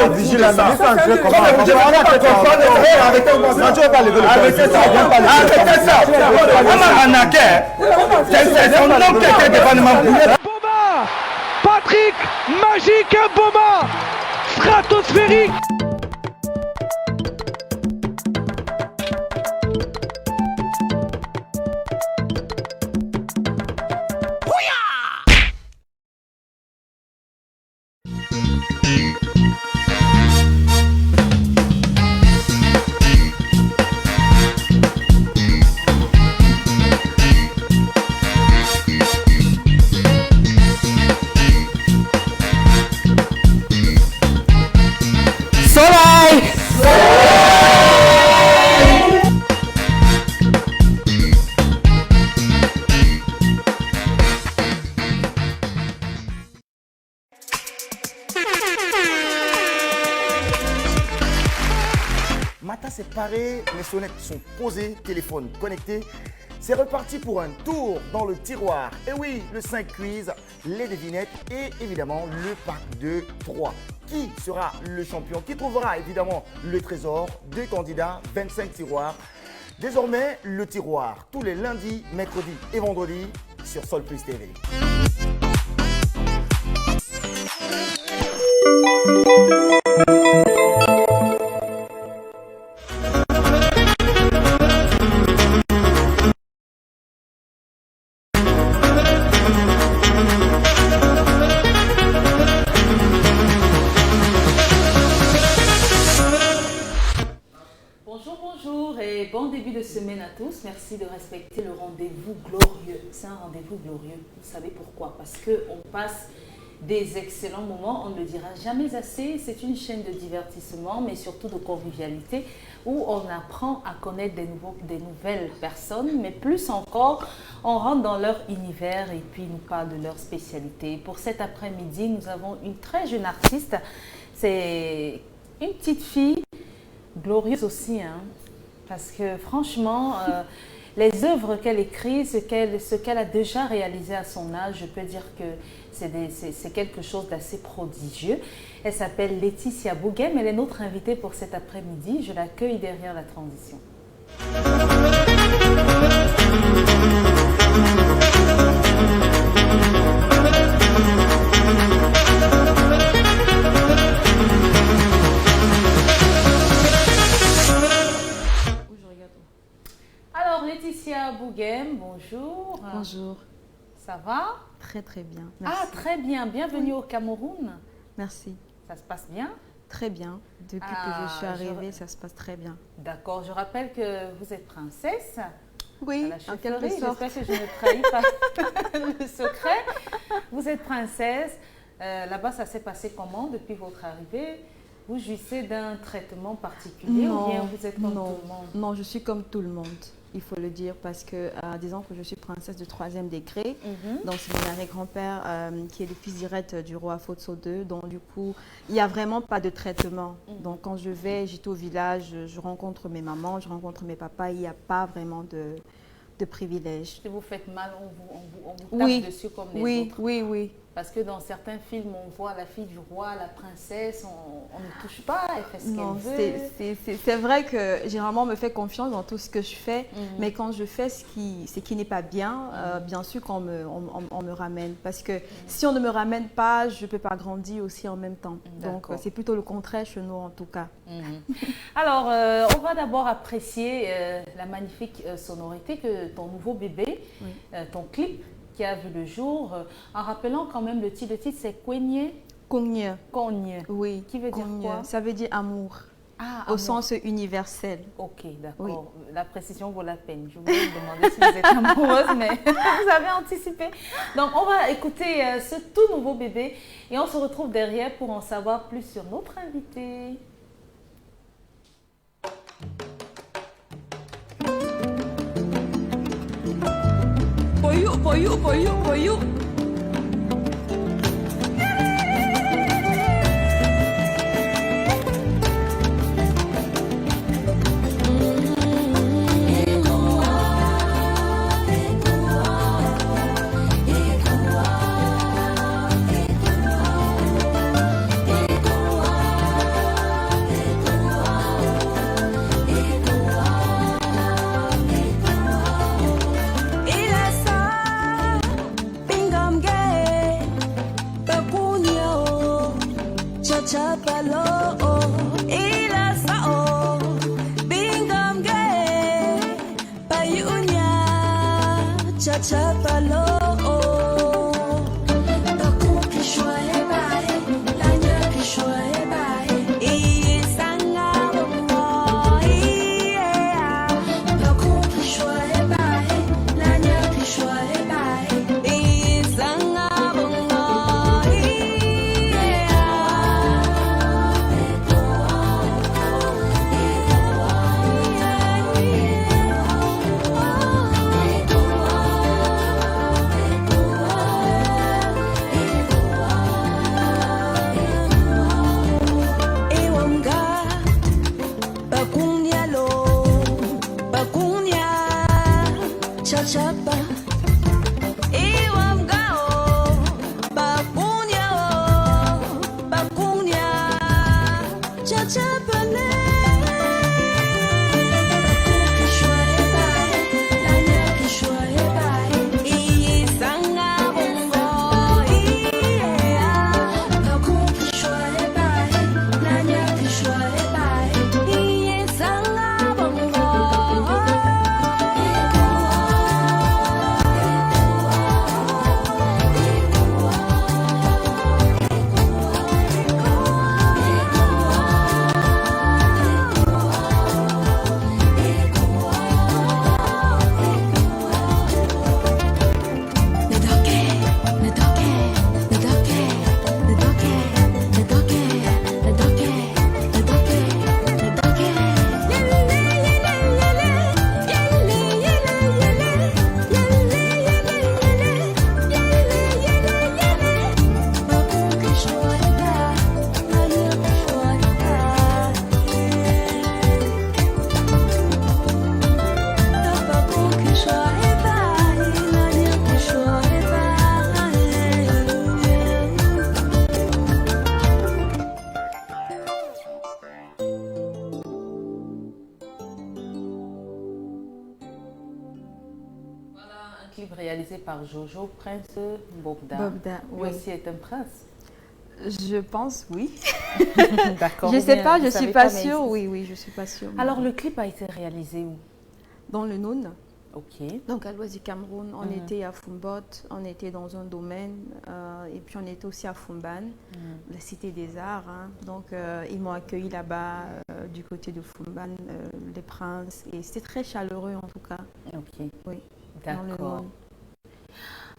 le vigile là, mais ça, Arrêtez ça. C'est son nom qui était devant moi. Boma, Patrick, magique Boma, stratosphérique. Matin c'est paré, les sonnettes sont posées, téléphone connecté. C'est reparti pour un tour dans le tiroir. Et oui, le 5 quiz, les devinettes et évidemment le pack de 3. Qui sera le champion? Qui trouvera évidemment le trésor? 2 candidats, 25 tiroirs. Désormais, le tiroir, tous les lundis, mercredis et vendredis sur Sol Plus TV. Bonjour et bon début de semaine à tous. Merci de respecter le rendez-vous glorieux. C'est un rendez-vous glorieux. Vous savez pourquoi? Parce qu'on passe des excellents moments, on ne le dira jamais assez. C'est une chaîne de divertissement, mais surtout de convivialité, où on apprend à connaître des nouvelles personnes, mais plus encore, on rentre dans leur univers et puis nous parle de leur spécialité. Pour cet après-midi, nous avons une très jeune artiste. C'est une petite fille, glorieuse aussi, hein, parce que franchement, les œuvres qu'elle écrit, ce qu'elle a déjà réalisé à son âge, je peux dire que c'est quelque chose d'assez prodigieux. Elle s'appelle Laetitia Bouguem, elle est notre invitée pour cet après-midi. Je l'accueille derrière la transition. Alors Laetitia Bouguem, bonjour. Bonjour. Ça va? Très très bien. Merci. Ah, très bien. Bienvenue au Cameroun. Merci. Ça se passe bien? Très bien. Depuis que je suis arrivée, ça se passe très bien. D'accord. Je rappelle que vous êtes princesse. Oui, en quelque sorte. J'espère que je ne trahis pas le secret. Vous êtes princesse. Là-bas, ça s'est passé comment depuis votre arrivée? Vous jouissez d'un traitement particulier ou bien vous êtes comme tout le monde? Non, je suis comme tout le monde. Il faut le dire parce que, disons que je suis princesse de 3e degré. Donc, c'est mon arrière-grand-père qui est le fils direct du roi Fotso II. Donc, du coup, il n'y a vraiment pas de traitement. Donc, quand j'étais au village, je rencontre mes mamans, je rencontre mes papas. Il n'y a pas vraiment de privilèges. Si vous faites mal, on vous tape dessus comme les autres. Oui. Parce que dans certains films, on voit la fille du roi, la princesse, on ne touche pas, elle fait ce qu'elle veut. C'est vrai que généralement, on me fait confiance dans tout ce que je fais, mais quand je fais ce qui n'est pas bien, bien sûr qu'on me ramène. Parce que si on ne me ramène pas, je ne peux pas grandir aussi en même temps. Donc, c'est plutôt le contraire chez nous, en tout cas. Alors, on va d'abord apprécier la magnifique sonorité que ton nouveau bébé, ton clip, qui a vu le jour, en rappelant quand même le titre. Le titre, c'est Kwenye. Kogne. Kogne. Oui. Qui veut dire quoi? Ça veut dire amour. Ah, au sens universel. Ok, d'accord. Oui. La précision vaut la peine. Je voulais vous demander si vous êtes amoureuse, mais vous avez anticipé. Donc, on va écouter ce tout nouveau bébé et on se retrouve derrière pour en savoir plus sur notre invité. For you. chapalo ila sao bingam ge payunya chapalo Réalisé par Jojo, Prince Bobda. Bobda, oui. Lui aussi est un prince. Je pense, oui. D'accord. Je ne sais pas, je ne suis pas mais sûre. Oui, oui, je ne suis pas sûre. Alors, le clip a été réalisé où? Dans le Noun. Ok. Donc, à l'ouest du Cameroun, on était à Fumbot, on était dans un domaine, et puis on était aussi à Fumban, la Cité des Arts. Hein. Donc, ils m'ont accueilli là-bas, du côté de Fumban, les princes, et c'était très chaleureux en tout cas. Ok. Oui. D'accord.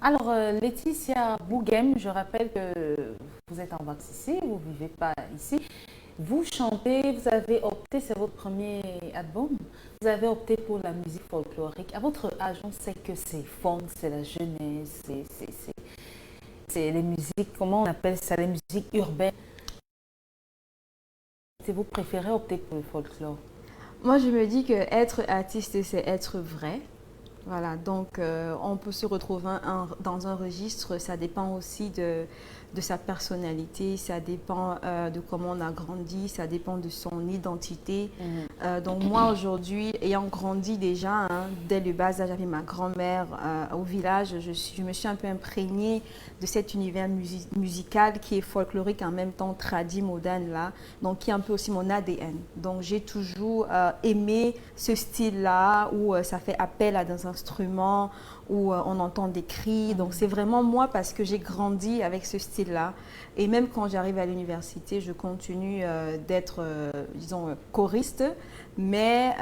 Alors, Laetitia Boughem, je rappelle que vous êtes en vacances ici, vous ne vivez pas ici. Vous chantez, vous avez opté, c'est votre premier album, vous avez opté pour la musique folklorique. À votre âge, on sait que c'est funk, c'est la jeunesse, c'est les musiques, comment on appelle ça, les musiques urbaines. Vous préférez opter pour le folklore? Moi, je me dis que être artiste, c'est être vrai. Voilà, donc on peut se retrouver dans un registre, ça dépend aussi de sa personnalité, ça dépend de comment on a grandi, ça dépend de son identité. Donc moi aujourd'hui, ayant grandi déjà, hein, dès le bas âge avec ma grand-mère au village, je me suis un peu imprégnée de cet univers musical qui est folklorique en même temps tradit, moderne là, donc qui est un peu aussi mon ADN. Donc j'ai toujours aimé ce style-là où ça fait appel à des instruments, où on entend des cris. Donc c'est vraiment moi parce que j'ai grandi avec ce style-là. Et même quand j'arrive à l'université, je continue d'être, disons, choriste. Mais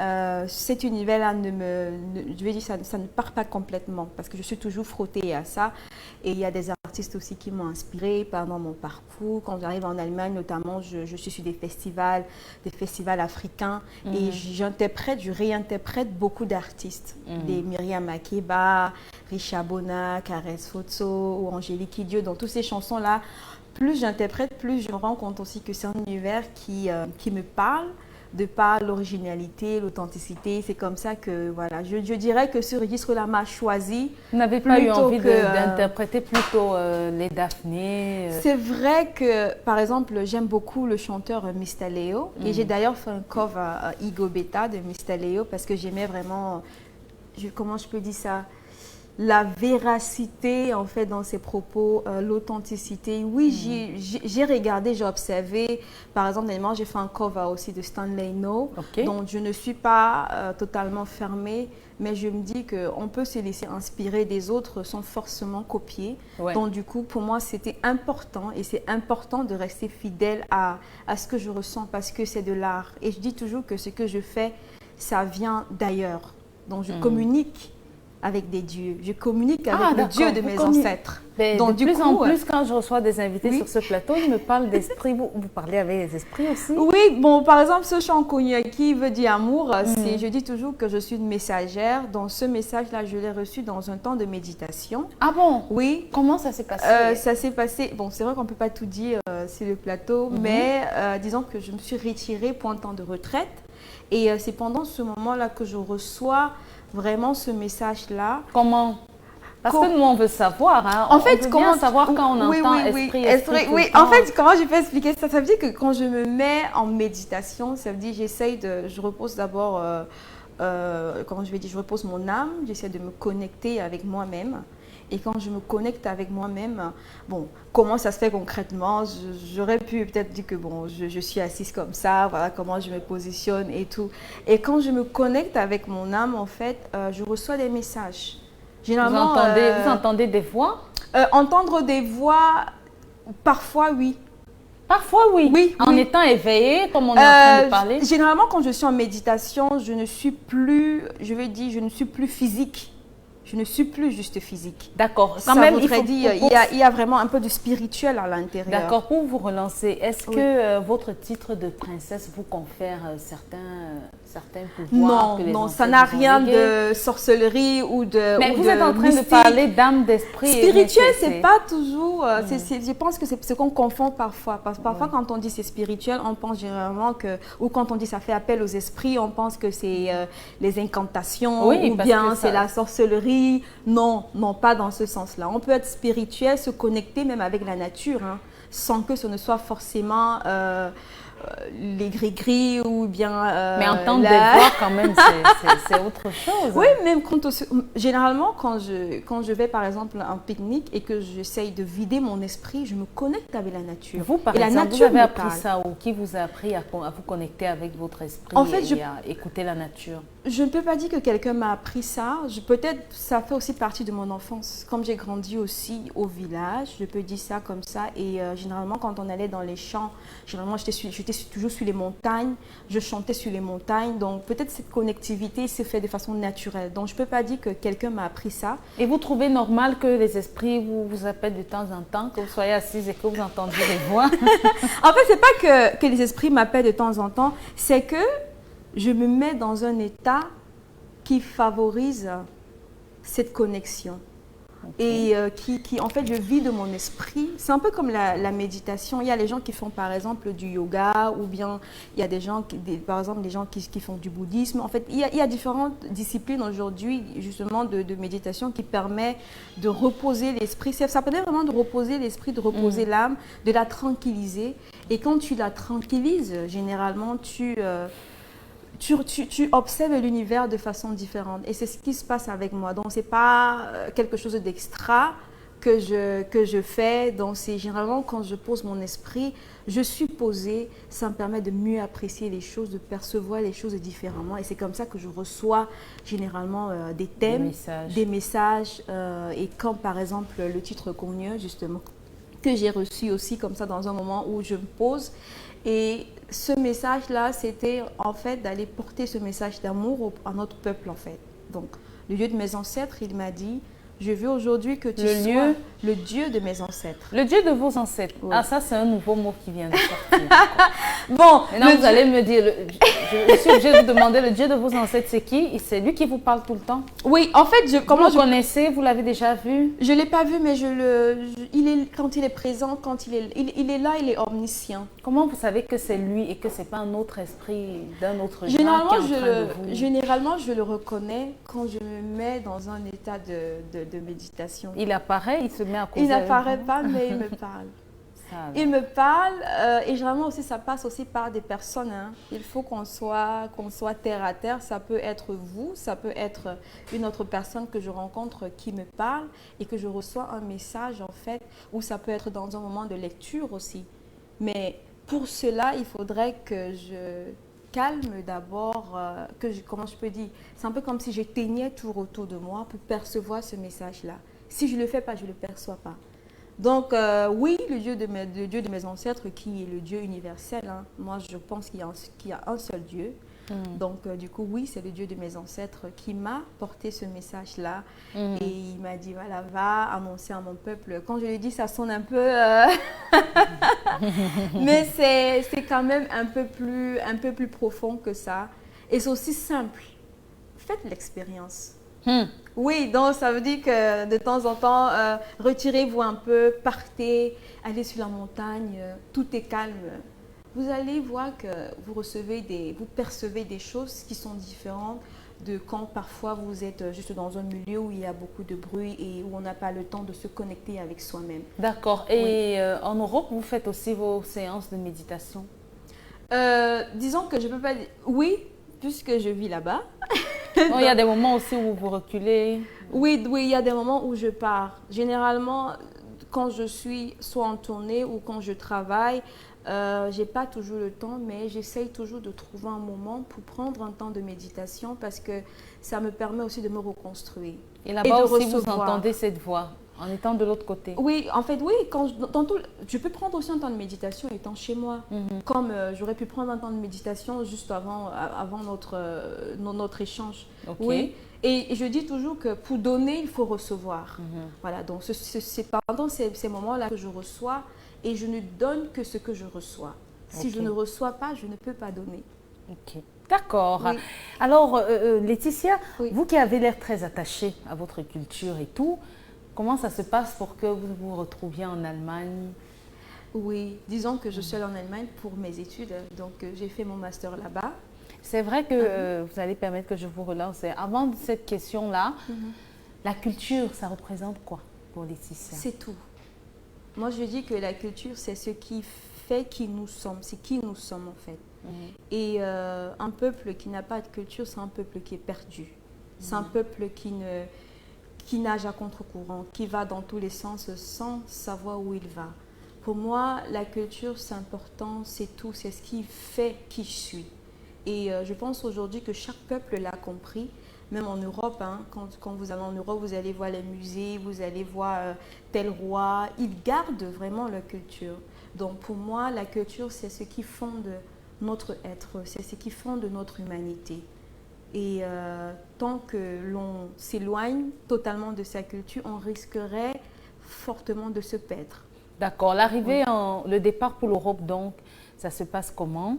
cet univers-là je vais dire, ça ne part pas complètement parce que je suis toujours frottée à ça. Et il y a des artistes aussi qui m'ont inspirée pendant mon parcours. Quand j'arrive en Allemagne, notamment, je suis sur des festivals africains et j'interprète, je réinterprète beaucoup d'artistes. Des Myriam Makeba, Richa Bona, Karel Fotso ou Angélique Kidjo. Dans toutes ces chansons-là, plus j'interprète, plus je me rends compte aussi que c'est un univers qui me parle, de par l'originalité, l'authenticité. C'est comme ça que, voilà, je dirais que ce registre-là m'a choisi. Vous n'avez pas eu envie d'interpréter plutôt les Daphné C'est vrai que, par exemple, j'aime beaucoup le chanteur Mr. Leo. Et j'ai d'ailleurs fait un cover à Igo Beta de Mr. Leo parce que j'aimais vraiment, comment je peux dire ça, la véracité en fait dans ses propos, l'authenticité. Oui, j'ai regardé, j'ai observé. Par exemple, dernièrement, j'ai fait un cover aussi de Stanley No, donc je ne suis pas totalement fermée, mais je me dis qu'on peut se laisser inspirer des autres sans forcément copier. Donc du coup, pour moi, c'était important et c'est important de rester fidèle à ce que je ressens parce que c'est de l'art. Et je dis toujours que ce que je fais, ça vient d'ailleurs. Donc je communique avec des dieux. Je communique avec le Dieu de mes ancêtres. Donc, de plus en plus, quand je reçois des invités sur ce plateau, ils me parlent d'esprit. Vous parlez avec les esprits aussi? Oui, bon, par exemple, ce chant connu qui veut dire amour, je dis toujours que je suis une messagère. Donc, ce message-là, je l'ai reçu dans un temps de méditation. Ah bon? Oui. Comment ça s'est passé? Ça s'est passé, bon, c'est vrai qu'on ne peut pas tout dire sur le plateau, mais disons que je me suis retirée pour un temps de retraite. Et c'est pendant ce moment-là que je reçois vraiment ce message-là. Comment? Parce que nous, on veut savoir. Hein. En fait, on veut comment bien savoir quand on entend esprit. Oui, en fait, comment je peux expliquer ça? Ça veut dire que quand je me mets en méditation, ça veut dire je repose d'abord, comment je vais dire, je repose mon âme, j'essaie de me connecter avec moi-même. Et quand je me connecte avec moi-même, bon, comment ça se fait concrètement? J'aurais pu peut-être dire que bon, je suis assise comme ça, voilà comment je me positionne et tout. Et quand je me connecte avec mon âme, en fait, je reçois des messages. Généralement, vous entendez des voix? Entendre des voix, parfois oui. Parfois oui. Oui. En étant éveillé, comme on est en train de parler. Généralement, quand je suis en méditation, je ne suis plus, je vais dire, je ne suis plus physique. Je ne suis plus juste physique. D'accord. Quand même, il y a vraiment un peu de spirituel à l'intérieur. D'accord. Pour vous relancer, est-ce que votre titre de princesse vous confère certains pouvoirs? Non, ça n'a rien de sorcellerie ou de Mais ou vous de êtes en train mystique. de parler d'âme, d'esprit. Spirituel, c'est pas toujours... je pense que c'est ce qu'on confond parfois. Parce que parfois, quand on dit c'est spirituel, on pense généralement que... Ou quand on dit ça fait appel aux esprits, on pense que c'est les incantations ou bien c'est la sorcellerie. Non, pas dans ce sens-là. On peut être spirituel, se connecter même avec la nature, hein, sans que ce ne soit forcément les gris-gris ou bien... Mais entendre des voix quand même, c'est autre chose. Oui, même généralement, quand je vais par exemple à un pique-nique et que j'essaye de vider mon esprit, je me connecte avec la nature. Vous, par exemple, vous avez appris ça ou qui vous a appris à vous connecter avec votre esprit et à écouter la nature? Je ne peux pas dire que quelqu'un m'a appris ça. Peut-être ça fait aussi partie de mon enfance. Comme j'ai grandi aussi au village, je peux dire ça comme ça. Et généralement, quand on allait dans les champs, généralement, j'étais toujours sur les montagnes. Je chantais sur les montagnes. Donc, peut-être cette connectivité s'est faite de façon naturelle. Donc, je ne peux pas dire que quelqu'un m'a appris ça. Et vous trouvez normal que les esprits vous appellent de temps en temps, que vous soyez assise et que vous entendiez des voix? En fait, ce n'est pas que les esprits m'appellent de temps en temps. C'est que je me mets dans un état qui favorise cette connexion. Et qui, en fait, je vis de mon esprit. C'est un peu comme la méditation. Il y a les gens qui font, par exemple, du yoga ou bien il y a des gens, par exemple, des gens qui font du bouddhisme. En fait, il y a différentes disciplines aujourd'hui, justement, de méditation qui permet de reposer l'esprit. Ça permet vraiment de reposer l'esprit, de reposer l'âme, de la tranquilliser. Et quand tu la tranquillises, généralement, tu observes l'univers de façon différente. Et c'est ce qui se passe avec moi. Donc, ce n'est pas quelque chose d'extra que je fais. Donc, c'est généralement quand je pose mon esprit, je suis posée. Ça me permet de mieux apprécier les choses, de percevoir les choses différemment. Et c'est comme ça que je reçois généralement des thèmes, des messages. Et quand, par exemple, le titre Connu, justement, que j'ai reçu aussi comme ça dans un moment où je me pose. Et ce message-là, c'était en fait d'aller porter ce message d'amour à notre peuple, en fait. Donc, le Dieu de mes ancêtres, il m'a dit, je veux aujourd'hui que tu sois le Dieu de mes ancêtres. Le Dieu de vos ancêtres. Oui. Ah, ça, c'est un nouveau mot qui vient de sortir. Bon, maintenant, vous allez me dire, je suis obligée de vous demander, le Dieu de vos ancêtres, c'est qui? C'est lui qui vous parle tout le temps? Oui, en fait, vous le connaissez? Vous l'avez déjà vu? Je ne l'ai pas vu, mais quand il est présent, quand il est là, il est omniscient. Comment vous savez que c'est lui et que ce n'est pas un autre esprit d'un autre genre qui est en train de vous... Généralement, je le reconnais quand je me mets dans un état de méditation. Il apparaît, il se met à causer. Il n'apparaît pas, mais il me parle. ça, il me parle et généralement aussi ça passe aussi par des personnes. Hein. Il faut qu'on soit terre à terre. Ça peut être vous, ça peut être une autre personne que je rencontre qui me parle et que je reçois un message en fait, ou ça peut être dans un moment de lecture aussi. Mais pour cela, il faudrait que je calme d'abord, comment je peux dire, c'est un peu comme si j'éteignais tout autour de moi pour percevoir ce message-là. Si je ne le fais pas, je ne le perçois pas. Donc oui, le Dieu de mes ancêtres qui est le Dieu universel, hein. Moi je pense qu'il y a un seul Dieu. Donc du coup oui, c'est le Dieu de mes ancêtres qui m'a porté ce message-là et il m'a dit voilà, va annoncer à mon peuple. Quand je lui dis ça sonne un peu mais c'est quand même un peu plus profond que ça et c'est aussi simple. Faites l'expérience. Oui, donc ça veut dire que de temps en temps, retirez-vous un peu, partez, allez sur la montagne, tout est calme. Vous allez voir que vous percevez des choses qui sont différentes de quand parfois vous êtes juste dans un milieu où il y a beaucoup de bruit et où on n'a pas le temps de se connecter avec soi-même. D'accord. Et en Europe, vous faites aussi vos séances de méditation? Disons que je ne peux pas dire oui, puisque je vis là-bas. Il y a des moments aussi où vous reculez? Oui, il y a des moments où je pars. Généralement, quand je suis soit en tournée ou quand je travaille, je n'ai pas toujours le temps, mais j'essaye toujours de trouver un moment pour prendre un temps de méditation parce que ça me permet aussi de me reconstruire. Et là-bas aussi, vous entendez cette voix en étant de l'autre côté? Oui, en fait, oui. Je peux prendre aussi un temps de méditation étant chez moi. Comme j'aurais pu prendre un temps de méditation juste avant notre échange. Okay. Oui. Et je dis toujours que pour donner, il faut recevoir. Voilà, donc c'est pendant ces moments-là que je reçois et je ne donne que ce que je reçois. Si je ne reçois pas, je ne peux pas donner. Ok. D'accord. Oui. Alors, Laetitia, vous qui avez l'air très attachée à votre culture et tout, comment ça se passe pour que vous vous retrouviez en Allemagne? Oui, disons que je suis allée en Allemagne pour mes études, donc j'ai fait mon master là-bas. C'est vrai que vous allez permettre que je vous relance. Avant cette question-là, la culture, ça représente quoi pour Laetitia? C'est tout. Moi, je dis que la culture, c'est ce qui fait qui nous sommes. C'est qui nous sommes en fait. Et un peuple qui n'a pas de culture, c'est un peuple qui est perdu. C'est un peuple qui nage à contre-courant, qui va dans tous les sens sans savoir où il va. Pour moi, la culture, c'est important, c'est tout, c'est ce qui fait qui je suis. Et je pense aujourd'hui que chaque peuple l'a compris, même en Europe. Hein, quand vous allez en Europe, vous allez voir les musées, vous allez voir tel roi. Ils gardent vraiment leur culture. Donc pour moi, la culture, c'est ce qui fonde notre être, c'est ce qui fonde notre humanité. Et tant que l'on s'éloigne totalement de sa culture, on risquerait fortement de se perdre. D'accord. L'arrivée, le départ pour l'Europe, donc, ça se passe comment?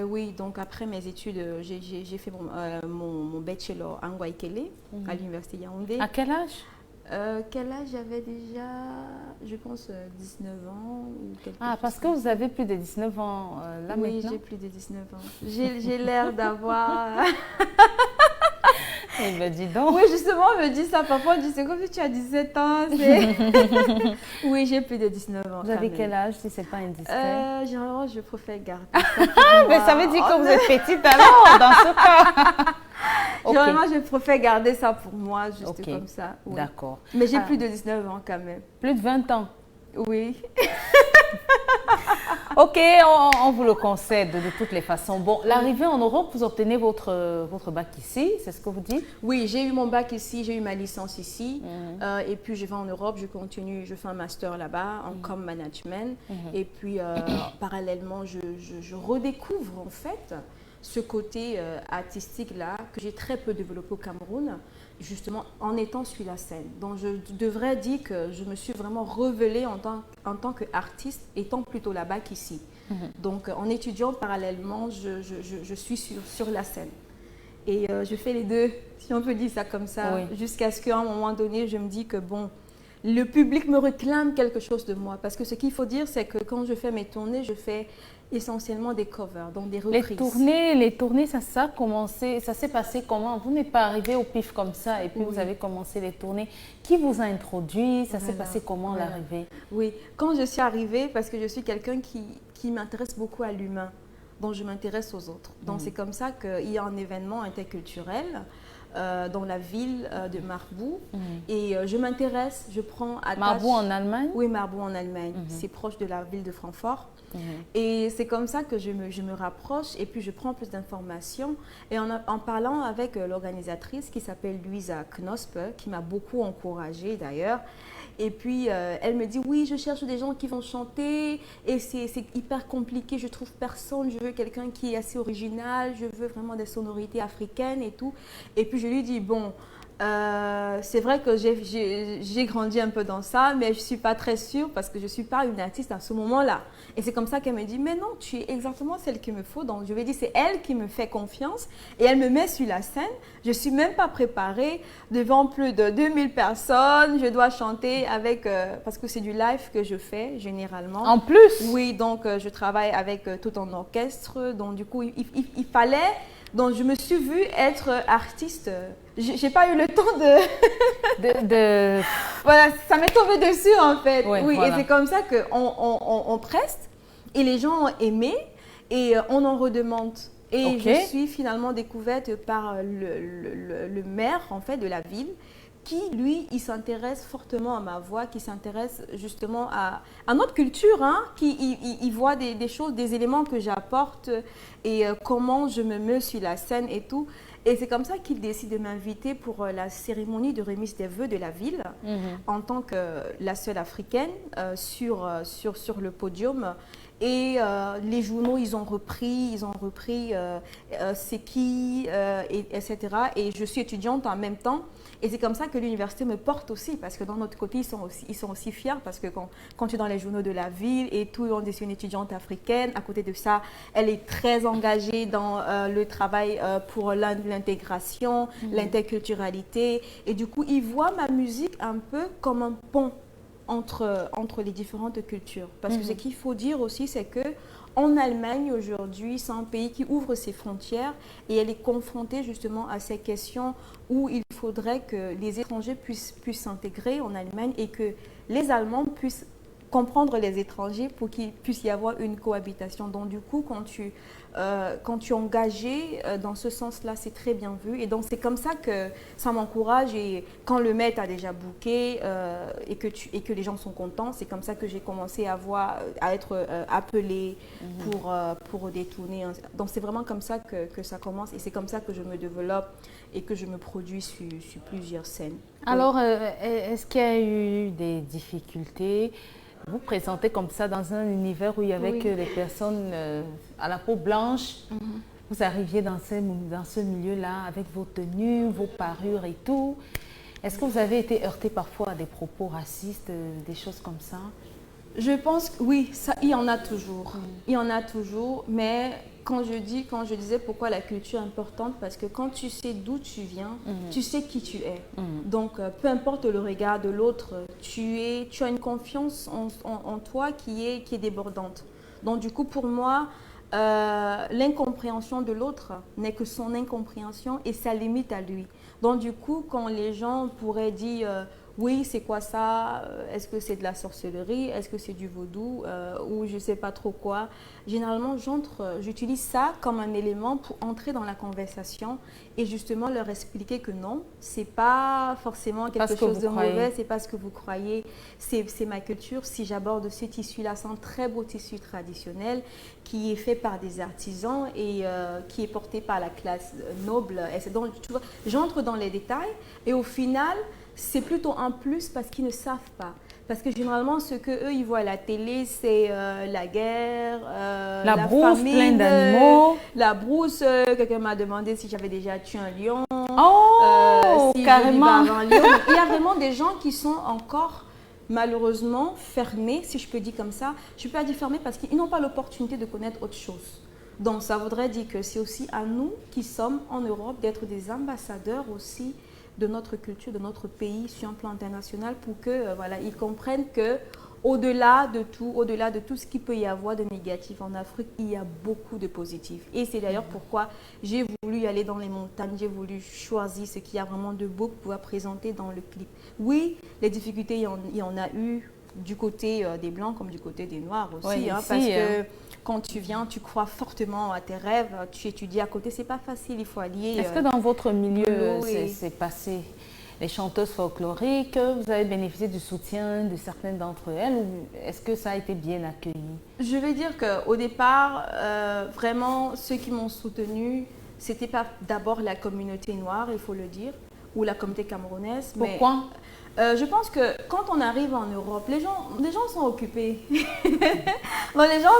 Oui, donc après mes études, j'ai fait mon bachelor en Guaykele à l'université Yaoundé. À quel âge? Quel âge j'avais déjà? Je pense 19 ans ou quelque chose. Parce que vous avez plus de 19 ans là maintenant? Oui, j'ai plus de 19 ans. J'ai l'air d'avoir... Eh bien, dis donc. Oui, justement, on me dit ça. Parfois, on dit c'est comme si tu as 17 ans. Oui, j'ai plus de 19 ans. Vous avez quel âge si ce n'est pas indiscret? Généralement, je préfère garder ça mais ça veut dire que vous êtes petite alors, dans ce cas. Généralement, je préfère garder ça pour moi, juste comme ça. Oui. D'accord. Mais j'ai plus de 19 ans quand même. Plus de 20 ans? Oui. Ok, on vous le concède de toutes les façons. Bon, l'arrivée en Europe, vous obtenez votre bac ici, c'est ce que vous dites? Oui, j'ai eu mon bac ici, j'ai eu ma licence ici. Et puis, je vais en Europe, je continue, je fais un master là-bas en com management. Et puis, parallèlement, je redécouvre en fait ce côté artistique-là que j'ai très peu développé au Cameroun, justement en étant sur la scène. Donc je devrais dire que je me suis vraiment révélée en tant qu'artiste, étant plutôt là-bas qu'ici. Donc en étudiant parallèlement, je suis sur la scène. Et je fais les deux, si on peut dire ça comme ça, jusqu'à ce qu'à un moment donné, je me dis que bon, le public me réclame quelque chose de moi. Parce que ce qu'il faut dire, c'est que quand je fais mes tournées, je fais essentiellement des covers, donc des reprises. Les tournées, ça s'est passé comment? Vous n'êtes pas arrivé au pif comme ça et puis vous avez commencé les tournées. Qui vous a introduit? Ça s'est passé comment l'arrivée? Oui, quand je suis arrivée, parce que je suis quelqu'un qui m'intéresse beaucoup à l'humain, donc je m'intéresse aux autres. Donc c'est comme ça qu'il y a un événement interculturel dans la ville de Marbourg. Et je m'intéresse, je prends attache... Marbourg en Allemagne? Oui, Marbourg en Allemagne. C'est proche de la ville de Francfort. Et c'est comme ça que je me rapproche et puis je prends plus d'informations. Et en parlant avec l'organisatrice qui s'appelle Luisa Knospe, qui m'a beaucoup encouragée d'ailleurs, et puis elle me dit oui, je cherche des gens qui vont chanter et c'est hyper compliqué, je trouve personne, je veux quelqu'un qui est assez original, je veux vraiment des sonorités africaines et tout. Et puis je lui dis bon, c'est vrai que j'ai grandi un peu dans ça, mais je ne suis pas très sûre parce que je ne suis pas une artiste à ce moment-là. Et c'est comme ça qu'elle me dit, mais non, tu es exactement celle qu'il me faut. Donc je lui ai dit, c'est elle qui me fait confiance et elle me met sur la scène. Je ne suis même pas préparée devant plus de 2000 personnes. Je dois chanter avec, parce que c'est du live que je fais généralement. En plus? Oui, donc je travaille avec tout un orchestre. Donc du coup, il fallait... Donc, je me suis vue être artiste. J'ai pas eu le temps de... Voilà, ça m'est tombé dessus en fait. Ouais, oui, voilà. et c'est comme ça qu'on preste et les gens ont aimé et on en redemande. Et je suis finalement découverte par le maire en fait de la ville qui, lui, il s'intéresse fortement à ma voix, qui s'intéresse justement à notre culture, hein, il voit des choses, des éléments que j'apporte et comment je me mets sur la scène et tout. Et c'est comme ça qu'il décide de m'inviter pour la cérémonie de remise des vœux de la ville, en tant que la seule africaine sur le podium. Et les journaux, ils ont repris c'est qui, etc. Et je suis étudiante en même temps. Et c'est comme ça que l'université me porte aussi, parce que dans notre côté, ils sont aussi fiers, parce que quand tu es dans les journaux de la ville et tout, on dit c'est une étudiante africaine. À côté de ça, elle est très engagée dans le travail pour l'intégration, l'interculturalité. Et du coup, ils voient ma musique un peu comme un pont entre les différentes cultures. Parce que ce qu'il faut dire aussi, c'est que en Allemagne aujourd'hui, c'est un pays qui ouvre ses frontières et elle est confrontée justement à ces questions où il faudrait que les étrangers puissent s'intégrer en Allemagne et que les Allemands puissent comprendre les étrangers pour qu'il puisse y avoir une cohabitation. Donc du coup, quand tu es engagé dans ce sens-là, c'est très bien vu. Et donc c'est comme ça que ça m'encourage. Et quand le maître a déjà booké et que les gens sont contents, c'est comme ça que j'ai commencé à être appelée pour des tournées. Donc c'est vraiment comme ça que ça commence. Et c'est comme ça que je me développe et que je me produis sur plusieurs scènes. Alors, est-ce qu'il y a eu des difficultés? Vous présentez comme ça dans un univers où il y avait que les personnes à la peau blanche. Vous arriviez dans ce milieu-là avec vos tenues, vos parures et tout. Est-ce que vous avez été heurté parfois à des propos racistes, des choses comme ça? Je pense que oui, ça, il y en a toujours. Il y en a toujours, mais quand je disais pourquoi la culture est importante, parce que quand tu sais d'où tu viens, tu sais qui tu es. Donc, peu importe le regard de l'autre, tu as une confiance en toi qui est débordante. Donc, du coup, pour moi, l'incompréhension de l'autre n'est que son incompréhension et sa limite à lui. Donc, du coup, quand les gens pourraient dire... oui, c'est quoi ça? Est-ce que c'est de la sorcellerie? Est-ce que c'est du vaudou? Ou je ne sais pas trop quoi. Généralement, j'utilise ça comme un élément pour entrer dans la conversation et justement leur expliquer que non, ce n'est pas forcément quelque chose de mauvais, ce n'est pas ce que vous croyez, c'est ma culture. Si j'aborde ce tissu-là, c'est un très beau tissu traditionnel qui est fait par des artisans et qui est porté par la classe noble. Et donc, tu vois, j'entre dans les détails et au final, c'est plutôt un plus parce qu'ils ne savent pas. Parce que généralement, ce qu'eux, ils voient à la télé, c'est la guerre, la brousse, famine, plein d'animaux. La brousse, quelqu'un m'a demandé si j'avais déjà tué un lion. Oh, si carrément. Un lion. Il y a vraiment des gens qui sont encore malheureusement fermés, si je peux dire comme ça. Je ne peux pas dire fermés parce qu'ils n'ont pas l'opportunité de connaître autre chose. Donc, ça voudrait dire que c'est aussi à nous qui sommes en Europe d'être des ambassadeurs aussi de notre culture, de notre pays sur un plan international pour que voilà, ils comprennent que au-delà de tout ce qu'il peut y avoir de négatif en Afrique, il y a beaucoup de positifs. Et c'est d'ailleurs pourquoi j'ai voulu aller dans les montagnes, j'ai voulu choisir ce qu'il y a vraiment de beau pour pouvoir présenter dans le clip. Oui, les difficultés, il y en a eu du côté des Blancs comme du côté des Noirs aussi. Oui, parce que quand tu viens, tu crois fortement à tes rêves, tu étudies à côté, c'est pas facile, il faut allier. Est-ce que dans votre milieu, oui. c'est passé les chanteuses folkloriques, vous avez bénéficié du soutien de certaines d'entre elles ou est-ce que ça a été bien accueilli? Je vais dire qu'au départ, vraiment, ceux qui m'ont soutenue, c'était pas d'abord la communauté noire, il faut le dire, ou la communauté camerounaise. Pourquoi? Je pense que quand on arrive en Europe, les gens sont occupés. Donc les gens,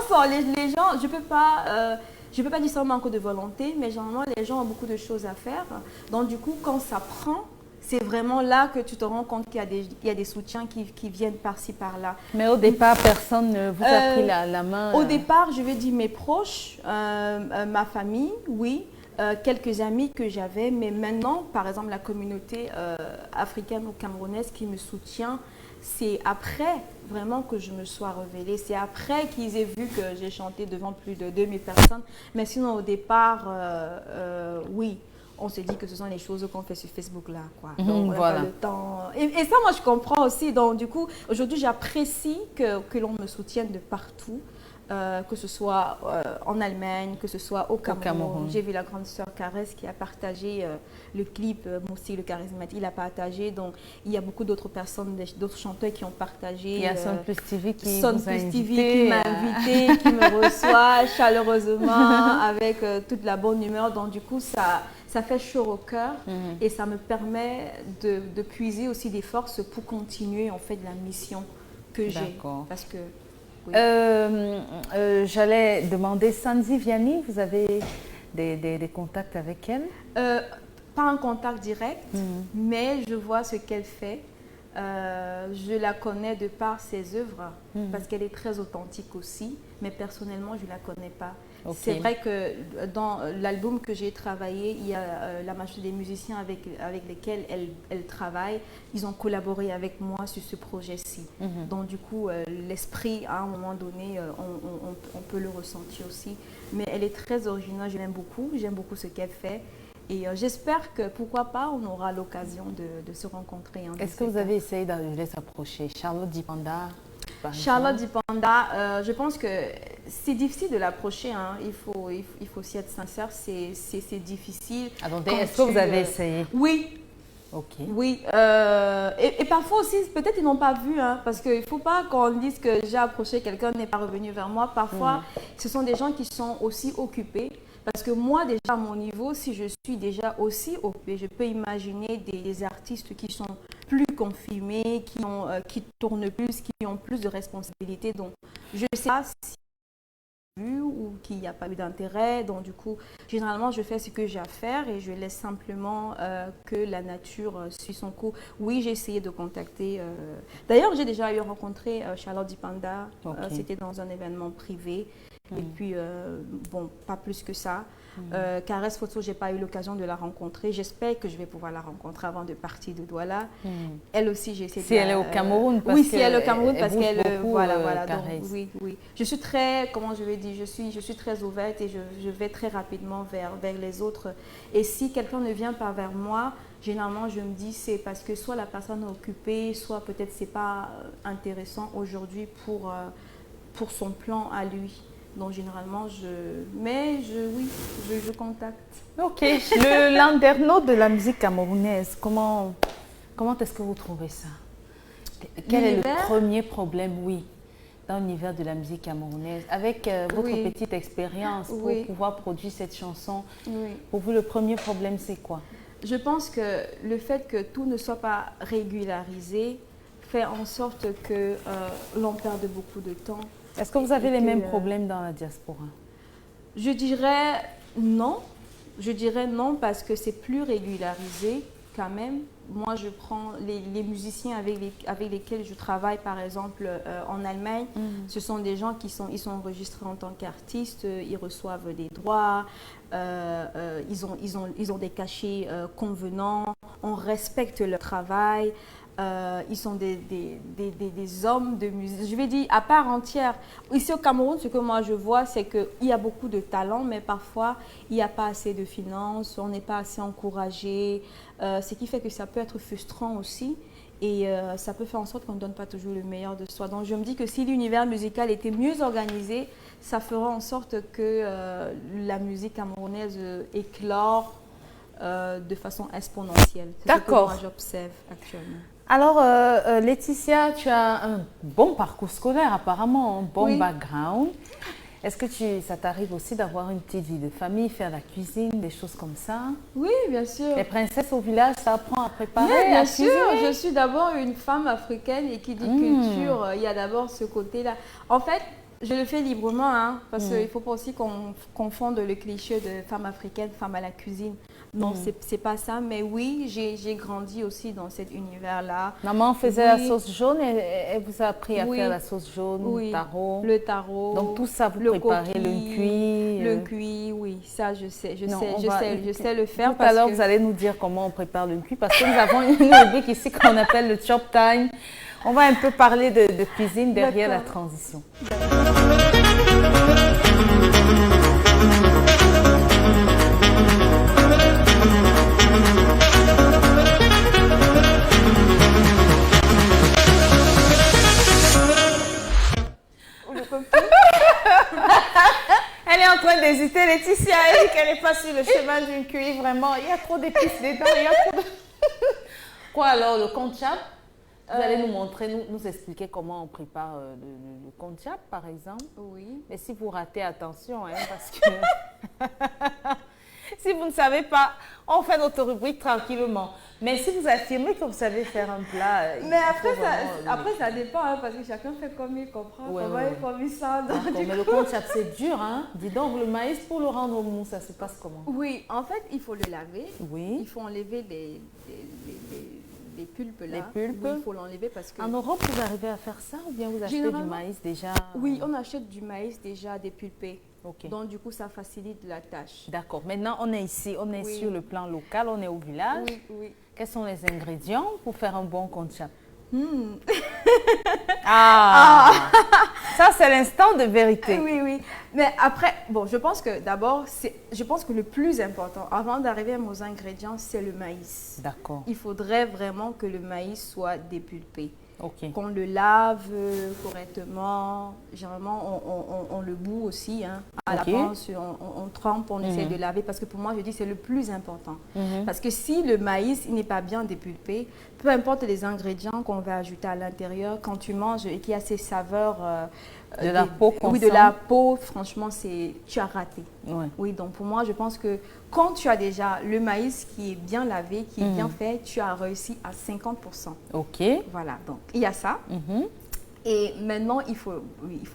je peux pas dire ça en manque de volonté, mais généralement les gens ont beaucoup de choses à faire. Donc du coup, quand ça prend, c'est vraiment là que tu te rends compte qu'il y a des soutiens qui viennent par-ci, par-là. Mais au départ, personne ne vous a pris la main? Au départ, je vais dire mes proches, ma famille, oui. Quelques amis que j'avais, mais maintenant, par exemple, la communauté africaine ou camerounaise qui me soutient, c'est après vraiment que je me sois révélée. C'est après qu'ils aient vu que j'ai chanté devant plus de 2000 personnes. Mais sinon, au départ, oui. On se dit que ce sont les choses qu'on fait sur Facebook là, quoi. Donc, on n'a pas le temps. Et ça, moi, je comprends aussi. Donc, du coup, aujourd'hui, j'apprécie que l'on me soutienne de partout, que ce soit en Allemagne, que ce soit au Cameroun. J'ai vu la grande sœur Caresse qui a partagé le clip, Moussi le charismatique, il a partagé. Donc, il y a beaucoup d'autres personnes, d'autres chanteurs qui ont partagé. Il y a Son Plus TV qui m'a invité, qui me reçoit chaleureusement avec toute la bonne humeur. Donc, du coup, ça fait chaud au cœur et ça me permet de puiser aussi des forces pour continuer en fait la mission que j'ai. Parce que oui. J'allais demander Sandy Vianney, vous avez des contacts avec elle? Pas un contact direct, mais je vois ce qu'elle fait. Je la connais de par ses œuvres parce qu'elle est très authentique aussi, mais personnellement je ne la connais pas. Okay. C'est vrai que dans l'album que j'ai travaillé, il y a la majorité des musiciens avec lesquels elle travaille, ils ont collaboré avec moi sur ce projet-ci. Donc du coup, l'esprit, à un moment donné, on peut le ressentir aussi. Mais elle est très originale, j'aime beaucoup ce qu'elle fait. Et j'espère que, pourquoi pas, on aura l'occasion de se rencontrer. Est-ce que vous avez essayé de s'approcher? Charlotte Dipanda? Charlotte Dipanda, je pense que c'est difficile de l'approcher. Hein. Il faut aussi être sincère, c'est difficile. Attendez, est-ce que vous avez essayé? Oui. Ok. Oui. Et parfois aussi, peut-être ils n'ont pas vu, hein, parce qu'il ne faut pas qu'on dise que j'ai approché quelqu'un n'est pas revenu vers moi. Parfois, ce sont des gens qui sont aussi occupés. Parce que moi, déjà, à mon niveau, si je suis déjà aussi occupée, je peux imaginer des artistes qui sont plus confirmés, qui tournent plus, qui ont plus de responsabilités. Donc, je ne sais pas si vu ou qu'il n'y a pas eu d'intérêt. Donc, du coup, généralement, je fais ce que j'ai à faire et je laisse simplement que la nature suit son cours. Oui, j'ai essayé de contacter. D'ailleurs, j'ai déjà eu rencontré Charlotte Dipanda. Okay. C'était dans un événement privé. Et puis, bon, pas plus que ça. Caresse Photo, je n'ai pas eu l'occasion de la rencontrer. J'espère que je vais pouvoir la rencontrer avant de partir de Douala. Elle aussi, j'ai essayé de elle est au Cameroun oui, si elle est au Cameroun, parce qu'elle... Voilà. Donc, oui. Je suis très, comment je vais dire, je suis très ouverte et je vais très rapidement vers les autres. Et si quelqu'un ne vient pas vers moi, généralement, je me dis c'est parce que soit la personne est occupée, soit peut-être c'est pas intéressant aujourd'hui pour son plan à lui. Donc, généralement, je contacte. Ok. Le landerneau de la musique camerounaise, comment est-ce que vous trouvez ça? Quel est le premier problème, dans l'univers de la musique camerounaise? Avec votre petite expérience pour pouvoir produire cette chanson, pour vous, le premier problème, c'est quoi? Je pense que le fait que tout ne soit pas régularisé fait en sorte que l'on perde beaucoup de temps. Est-ce que vous avez les mêmes problèmes dans la diaspora? Je dirais non. Je dirais non parce que c'est plus régularisé quand même. Moi, je prends les musiciens avec lesquels je travaille, par exemple, en Allemagne. Ce sont des gens ils sont enregistrés en tant qu'artistes, ils reçoivent des droits, ils ont des cachets convenants. on respecte leur travail. Ils sont des hommes de musique, je vais dire, à part entière. Ici au Cameroun, ce que moi je vois, c'est qu'il y a beaucoup de talent, mais parfois, il n'y a pas assez de finances, on n'est pas assez encouragé, ce qui fait que ça peut être frustrant aussi. Et ça peut faire en sorte qu'on ne donne pas toujours le meilleur de soi. Donc je me dis que si l'univers musical était mieux organisé, ça fera en sorte que la musique camerounaise éclore de façon exponentielle. C'est ce que moi j'observe actuellement. Alors, Laetitia, tu as un bon parcours scolaire apparemment, un bon background. Est-ce que ça t'arrive aussi d'avoir une petite vie de famille, faire la cuisine, des choses comme ça? Oui, bien sûr. Les princesses au village, ça apprend à préparer, oui, bien à sûr. cuisiner. Je suis d'abord une femme africaine et qui dit culture, il y a d'abord ce côté-là. En fait, je le fais librement, hein, parce qu'il ne faut pas aussi qu'on confonde le cliché de femme africaine, femme à la cuisine. Non, c'est pas ça, mais oui, j'ai grandi aussi dans cet univers-là. Maman faisait la sauce jaune et elle vous a appris à faire la sauce jaune, le taro. Le taro. Donc tout ça, vous préparez le cuit. Le cuit, oui, ça je sais le faire. Tout à l'heure, vous allez nous dire comment on prépare le cuit parce que nous avons une rubrique ici qu'on appelle le Chop Time. On va un peu parler de cuisine derrière la transition. Elle est en train d'hésiter, Laetitia, elle dit qu'elle n'est pas sur le chemin d'une cuit, vraiment. Il y a trop d'épices dedans, il y a trop de... Quoi alors, le konchap? Vous allez nous montrer, nous expliquer comment on prépare le konchap, par exemple. Oui. Mais si vous ratez, attention, hein, parce que si vous ne savez pas, on fait notre rubrique tranquillement. Mais si vous affirmez que vous savez faire un plat... Mais après, ça dépend, hein, parce que chacun fait comme il comprend, comment il sent. Mais le konchap, c'est dur, hein? Dis donc, le maïs, pour le rendre mou, ça se passe comment? Oui, en fait, il faut le laver. Oui. Il faut enlever les pulpes là. Les pulpes. Oui, il faut l'enlever parce que... En Europe, vous arrivez à faire ça ou bien vous achetez du maïs déjà? Oui, on achète du maïs déjà dépulpé. Okay. Donc, du coup, ça facilite la tâche. D'accord. Maintenant, on est ici, on est sur le plan local, on est au village. Oui, oui. Quels sont les ingrédients pour faire un bon konchap? Ça, c'est l'instant de vérité. Oui, oui. Mais après, bon, je pense que d'abord, le plus important, avant d'arriver aux ingrédients, c'est le maïs. D'accord. Il faudrait vraiment que le maïs soit dépulpé. Okay. Qu'on le lave correctement. Généralement, on le bout aussi. Hein. À la pince, on trempe, on essaie de laver. Parce que pour moi, je dis c'est le plus important. Parce que si le maïs n'est pas bien dépulpé, peu importe les ingrédients qu'on va ajouter à l'intérieur, quand tu manges et qu'il y a ces saveurs... de la peau qu'on Oui, sent. de la peau, franchement, tu as raté. Ouais. Oui, donc pour moi, je pense que quand tu as déjà le maïs qui est bien lavé, qui est bien fait, tu as réussi à 50%. Ok. Voilà, donc il y a ça. Et maintenant, il faut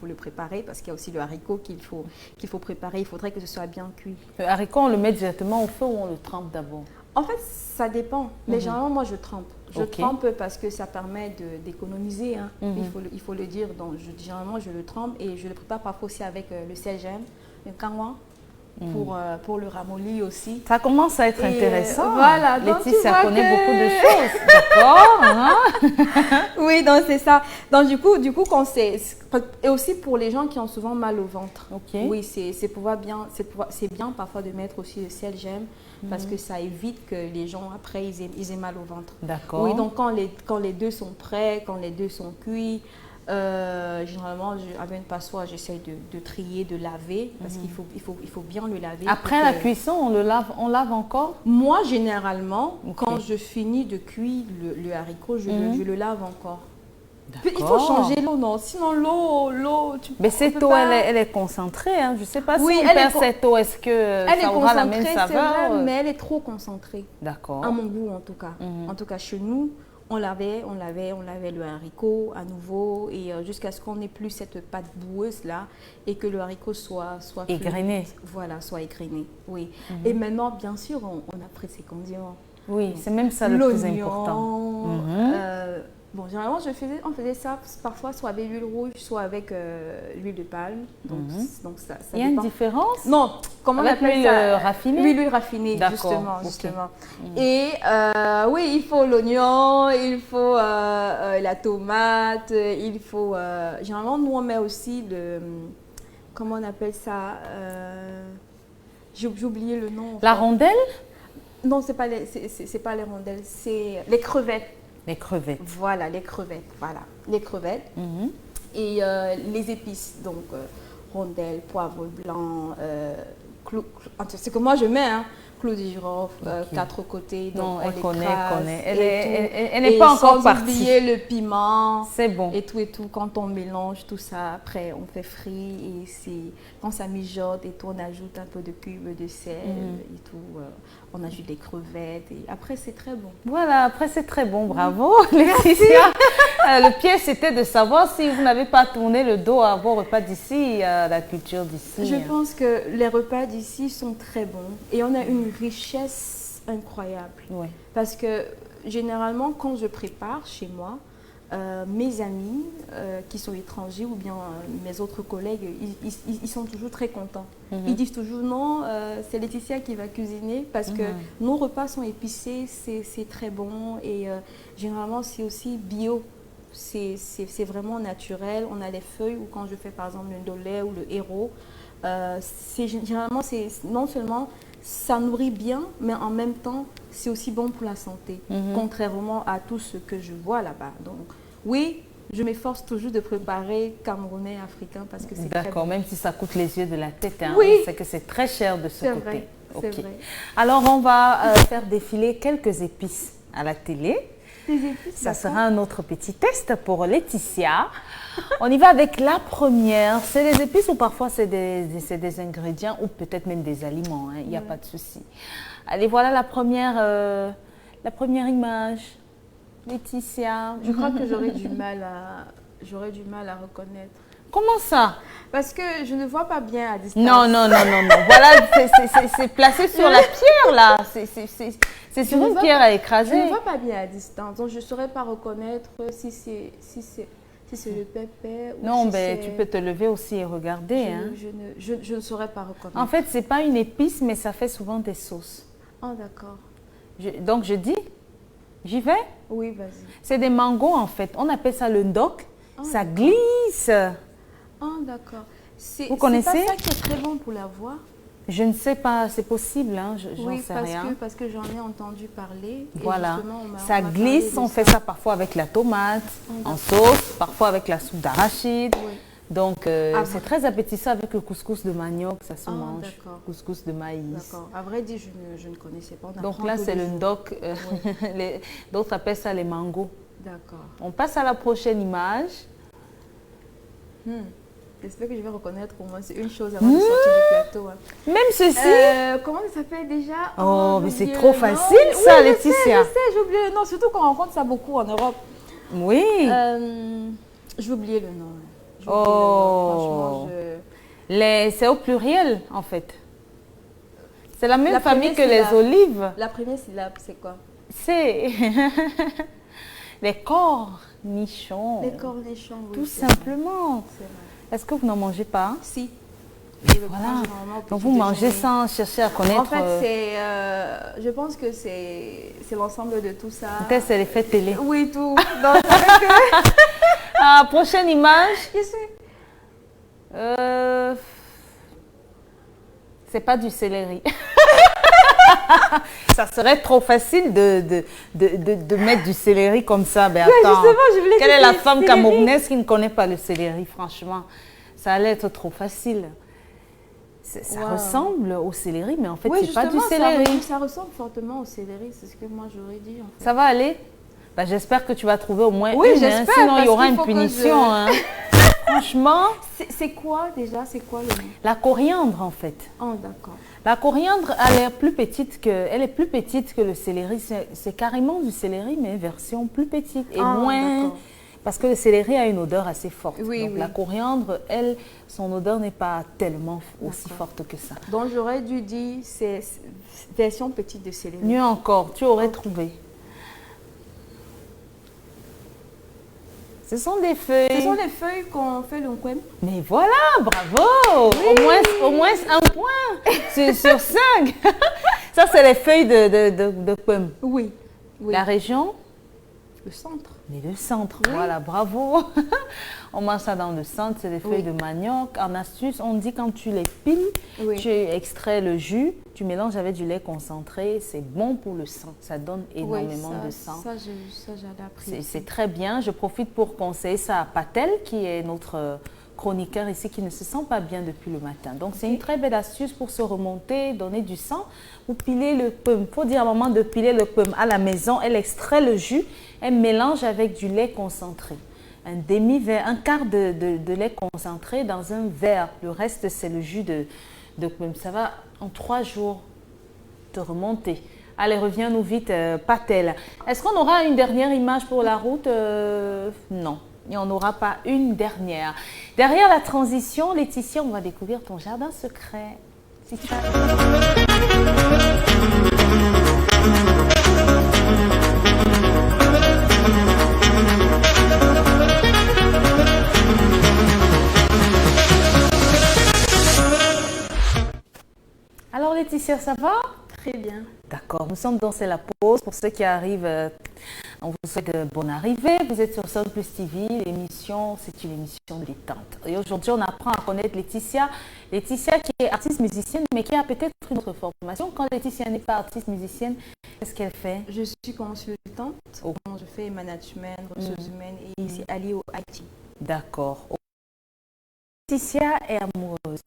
le préparer parce qu'il y a aussi le haricot qu'il faut préparer. Il faudrait que ce soit bien cuit. Le haricot, on le met directement au feu ou on le trempe d'abord? En fait, ça dépend. Mais généralement, moi, je trempe. Je trempe parce que ça permet d'économiser. Hein. Il faut le dire. Donc, généralement, je le trempe et je le prépare parfois aussi avec le sel-gemme, le kangwa, pour le ramolli aussi. Ça commence à être intéressant. Voilà. Laetitia connaît beaucoup de choses. D'accord. Oui, donc c'est ça. Donc, du coup, quand et aussi pour les gens qui ont souvent mal au ventre. Oui, c'est bien parfois de mettre aussi le sel-gemme. Parce que ça évite que les gens, après, ils aient mal au ventre. D'accord. Oui, donc quand les deux sont prêts, quand les deux sont cuits, généralement, avec une passoire, j'essaie de trier, de laver, parce qu'il faut bien le laver. Après la cuisson, on lave encore? Moi, généralement, quand je finis de cuire le haricot, je le lave encore. Puis, il faut changer l'eau, non? Sinon, l'eau... Mais cette eau, elle est concentrée. Hein. Je ne sais pas si on perd cette eau. Est-ce que ça aura la même saveur? Vrai, mais elle est trop concentrée. D'accord. À mon goût, en tout cas. En tout cas, chez nous, on lavait le haricot à nouveau et jusqu'à ce qu'on n'ait plus cette pâte boueuse là et que le haricot soit égrené. Voilà, soit égrené. Oui. Et maintenant, bien sûr, on a pris ses condiments. Oui, c'est même ça le plus important. Bon, généralement, on faisait ça parfois soit avec l'huile rouge, soit avec l'huile de palme. Donc ça Il y a une dépend. différence? Non, comment on Avec appelle l'huile ça? raffinée? L'huile raffinée, D'accord, justement. ok. Et oui, il faut l'oignon, il faut la tomate, il faut... généralement, nous, on met aussi le... Comment on appelle ça? J'ai oublié le nom. La rondelle? Non, c'est pas les rondelles, c'est les crevettes. Les crevettes. Voilà, les crevettes. Voilà, les crevettes. Et les épices, donc rondelles, poivre blanc, c'est que moi je mets, hein, clou de girofle, quatre côtés. Donc Non, on elle connaît, l'écrase elle n'est pas encore partie. Sans oublier le piment. C'est bon. Et tout. Quand on mélange tout ça, après on fait frire et quand ça mijote et tout, on ajoute un peu de cubes de sel et tout. On ajoute des crevettes et après c'est très bon. Voilà, après c'est très bon, bravo Laetitia. Le piège c'était de savoir si vous n'avez pas tourné le dos à vos repas d'ici, à la culture d'ici. Je pense que les repas d'ici sont très bons et on a une richesse incroyable. Oui. Parce que généralement quand je prépare chez moi, mes amis qui sont étrangers ou bien mes autres collègues, ils sont toujours très contents. Ils disent toujours non, c'est Laetitia qui va cuisiner parce que nos repas sont épicés, c'est très bon et généralement c'est aussi bio. C'est vraiment naturel. On a les feuilles ou quand je fais par exemple le ndolé ou le héros, généralement non seulement ça nourrit bien, mais en même temps, c'est aussi bon pour la santé, contrairement à tout ce que je vois là-bas. Donc, oui, je m'efforce toujours de préparer camerounais et africain parce que c'est très D'accord, bon. même si ça coûte les yeux de la tête, hein, Oui. c'est que c'est très cher de ce côté. Vrai, c'est vrai. Alors, on va faire défiler quelques épices à la télé. Des épices, Ça d'accord. sera un autre petit test pour Laetitia. On y va avec la première. C'est des épices ou parfois c'est des ingrédients ou peut-être même des aliments. Il n'y a pas de souci. Allez, voilà la première image. Laetitia. Je crois que j'aurais du mal à reconnaître. Comment ça? Parce que je ne vois pas bien à distance. Non. Voilà, c'est placé sur la pierre là. C'est sur une pierre à écraser. Je ne vois pas bien à distance, donc je ne saurais pas reconnaître si c'est le pépé ou Non, si ben, c'est... tu peux te lever aussi et regarder. Je ne saurais pas reconnaître. En fait, ce n'est pas une épice, mais ça fait souvent des sauces. Oh, d'accord. Donc, je dis, j'y vais. Oui, vas-y. C'est des mangos, en fait. On appelle ça le ndok. Ça glisse. Oh, d'accord. Vous connaissez? C'est pas ça qui est très bon pour la voix? Je ne sais pas, c'est possible, hein, j'en Oui, sais rien. parce que j'en ai entendu parler. Et Voilà, justement, on ça m'a glisse, parlé de on fait ça parfois avec la tomate, en sauce, parfois avec la soupe d'arachide. Oui. Donc, c'est très appétissant avec le couscous de manioc, ça se mange. D'accord. Couscous de maïs. D'accord. À vrai dire, je ne connaissais pas. On Donc apprend là, tous c'est les le jours. ndok. D'autres appellent ça les mangos. D'accord. On passe à la prochaine image. J'espère que je vais reconnaître au moins. C'est une chose avant de sortir du plateau. Hein. Même ceci. Comment ça s'appelle déjà? Oh, mais j'ai c'est oublié trop le nom. facile, ça, Oui, Laetitia. Je sais, j'ai oublié le nom. Surtout qu'on rencontre ça beaucoup en Europe. Oui. J'ai oublié le nom. J'ai oublié le nom. Oh. Franchement, C'est au pluriel, en fait. C'est la même La famille que première les olives. la première syllabe, c'est quoi? C'est les cornichons. Les cornichons, oui. Tout c'est vrai, simplement. c'est vrai. Est-ce que vous n'en mangez pas? Si. Je le Voilà. prends généralement au Donc petit vous mangez déjeuner. sans chercher à connaître. En fait, je pense que c'est l'ensemble de tout ça. Peut-être c'est l'effet télé. Oui, tout. Donc, c'est vrai que... Ah, prochaine image. Je sais. C'est pas du céleri. Ça serait trop facile de mettre du céleri comme ça. Ben attends, justement, je voulais quelle est que la c'est femme céleri. camerounaise qui ne connaît pas le céleri, franchement? Ça allait être trop facile. Ça Wow. ressemble au céleri, mais en fait, Oui, c'est pas du justement, céleri. ça ressemble fortement au céleri, c'est ce que moi j'aurais dit. En fait. Ça va aller? Ben, j'espère que tu vas trouver au moins Oui, une, hein, j'espère, sinon il y parce aura qu'il une faut que punition. je- Hein. Franchement, C'est quoi déjà? C'est quoi le nom? la coriandre en fait. Oh, d'accord. La coriandre a l'air plus petite elle est plus petite que le céleri. C'est carrément du céleri, mais version plus petite et Ah, moins. d'accord. Parce que le céleri a une odeur assez forte. Oui, Donc oui. la coriandre, elle, son odeur n'est pas tellement aussi forte que ça. Donc j'aurais dû dire c'est version petite de céleri. Mieux encore, tu aurais trouvé. Ce sont des feuilles. Ce sont les feuilles qu'on fait le nkwem. Mais voilà, bravo. Au moins un point sur 5. Ça, c'est les feuilles de kwem. Oui. La région? Le centre. Mais le centre, voilà, bravo. On mange ça dans le centre, c'est des feuilles de manioc. En astuce, on dit quand tu les piles, tu extrais le jus, tu mélanges avec du lait concentré, c'est bon pour le sang, ça donne énormément de sang. Ça, j'avais appris. C'est très bien, je profite pour conseiller ça à Patel, qui est notre chroniqueur ici, qui ne se sent pas bien depuis le matin. Donc c'est une très belle astuce pour se remonter, donner du sang. Vous pilez le pomme, il faut dire à maman de piler le pomme à la maison, elle extrait le jus, elle mélange avec du lait concentré. Un demi-verre, un quart de lait concentré dans un verre. Le reste, c'est le jus de pomme. Ça va en 3 jours te remonter. Allez, reviens-nous vite, Patel. Est-ce qu'on aura une dernière image pour la route? Non, il n'y en aura pas une dernière. Derrière la transition, Laetitia, on va découvrir ton jardin secret. Alors Laetitia, ça va? Très bien. D'accord, nous sommes dans C'est la pause. Pour ceux qui arrivent, on vous souhaite de bonne arrivée. Vous êtes sur Sun Plus TV, l'émission, c'est une émission de détente. Et aujourd'hui, on apprend à connaître Laetitia. Laetitia qui est artiste musicienne, mais qui a peut-être une autre formation. Quand Laetitia n'est pas artiste musicienne, qu'est-ce qu'elle fait? Je suis consultante. Je fais management, ressources humaines et c'est allié au IT. D'accord. Laetitia est amoureuse.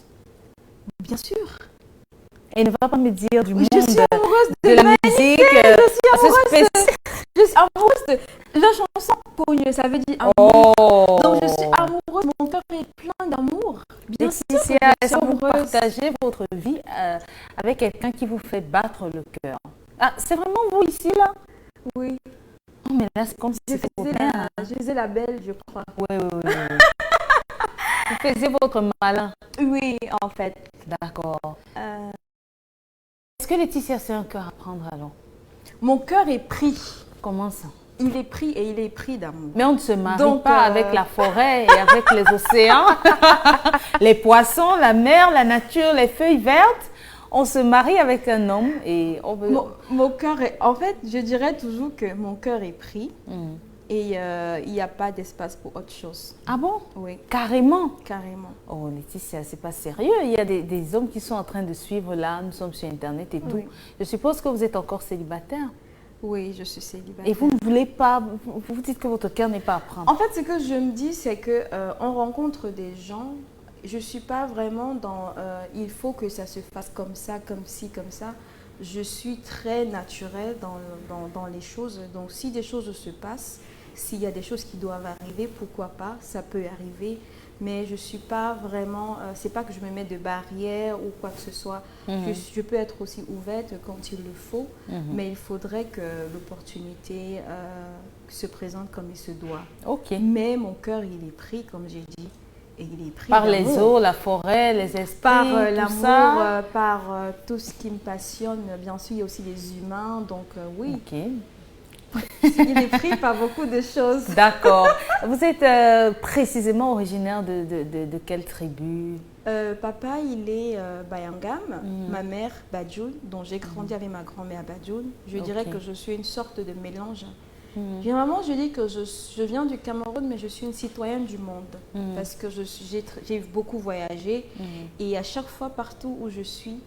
Bien sûr. Elle ne va pas me dire du monde je suis amoureuse de la musique. Je suis amoureuse de la chanson Pogno, ça veut dire amour. Donc je suis amoureuse, mon cœur est plein d'amour. Bien sûr, est-ce que vous partagez votre vie avec quelqu'un qui vous fait battre le cœur? Ah, c'est vraiment vous ici là? Oui. Oh, mais là, c'est comme si c'était je faisais la belle, je crois. Oui. Vous faisiez votre malin? Oui, en fait. D'accord. Est-ce que Laetitia, c'est un cœur à prendre alors? Mon cœur est pris. Comment ça? Il est pris et il est pris d'amour. Mais on ne se marie pas avec la forêt et avec les océans, les poissons, la mer, la nature, les feuilles vertes. On se marie avec un homme et on veut... Mon cœur est... En fait, je dirais toujours que mon cœur est pris et il n'y a pas d'espace pour autre chose. Ah bon? Oui. Carrément? Carrément. Oh Laetitia, c'est pas sérieux. Il y a des hommes qui sont en train de suivre là, nous sommes sur Internet et tout. Oui. Je suppose que vous êtes encore célibataire. Oui, je suis célibataire. Et vous ne voulez pas, vous dites que votre cœur n'est pas à prendre. En fait, ce que je me dis, c'est que on rencontre des gens. Je ne suis pas vraiment dans il faut que ça se fasse comme ça, comme ci, comme ça. Je suis très naturelle dans les choses. Donc, si des choses se passent, s'il y a des choses qui doivent arriver, pourquoi pas, ça peut arriver. Mais je ne suis pas vraiment, c'est pas que je me mets de barrières ou quoi que ce soit. Je peux être aussi ouverte quand il le faut, mais il faudrait que l'opportunité se présente comme il se doit. Ok. Mais mon cœur, il est pris, comme j'ai dit. Et il est pris par les eaux, la forêt, les esprits, par l'amour, par tout ce qui me passionne. Bien sûr, il y a aussi les humains, donc oui. Ok. Il est pris par beaucoup de choses. D'accord. Vous êtes précisément originaire de quelle tribu? Papa, il est Bayangam, ma mère Badjoun, donc j'ai grandi avec ma grand-mère Badjoun. Je dirais que je suis une sorte de mélange. Généralement, je dis que je viens du Cameroun, mais je suis une citoyenne du monde parce que j'ai beaucoup voyagé et à chaque fois, partout où je suis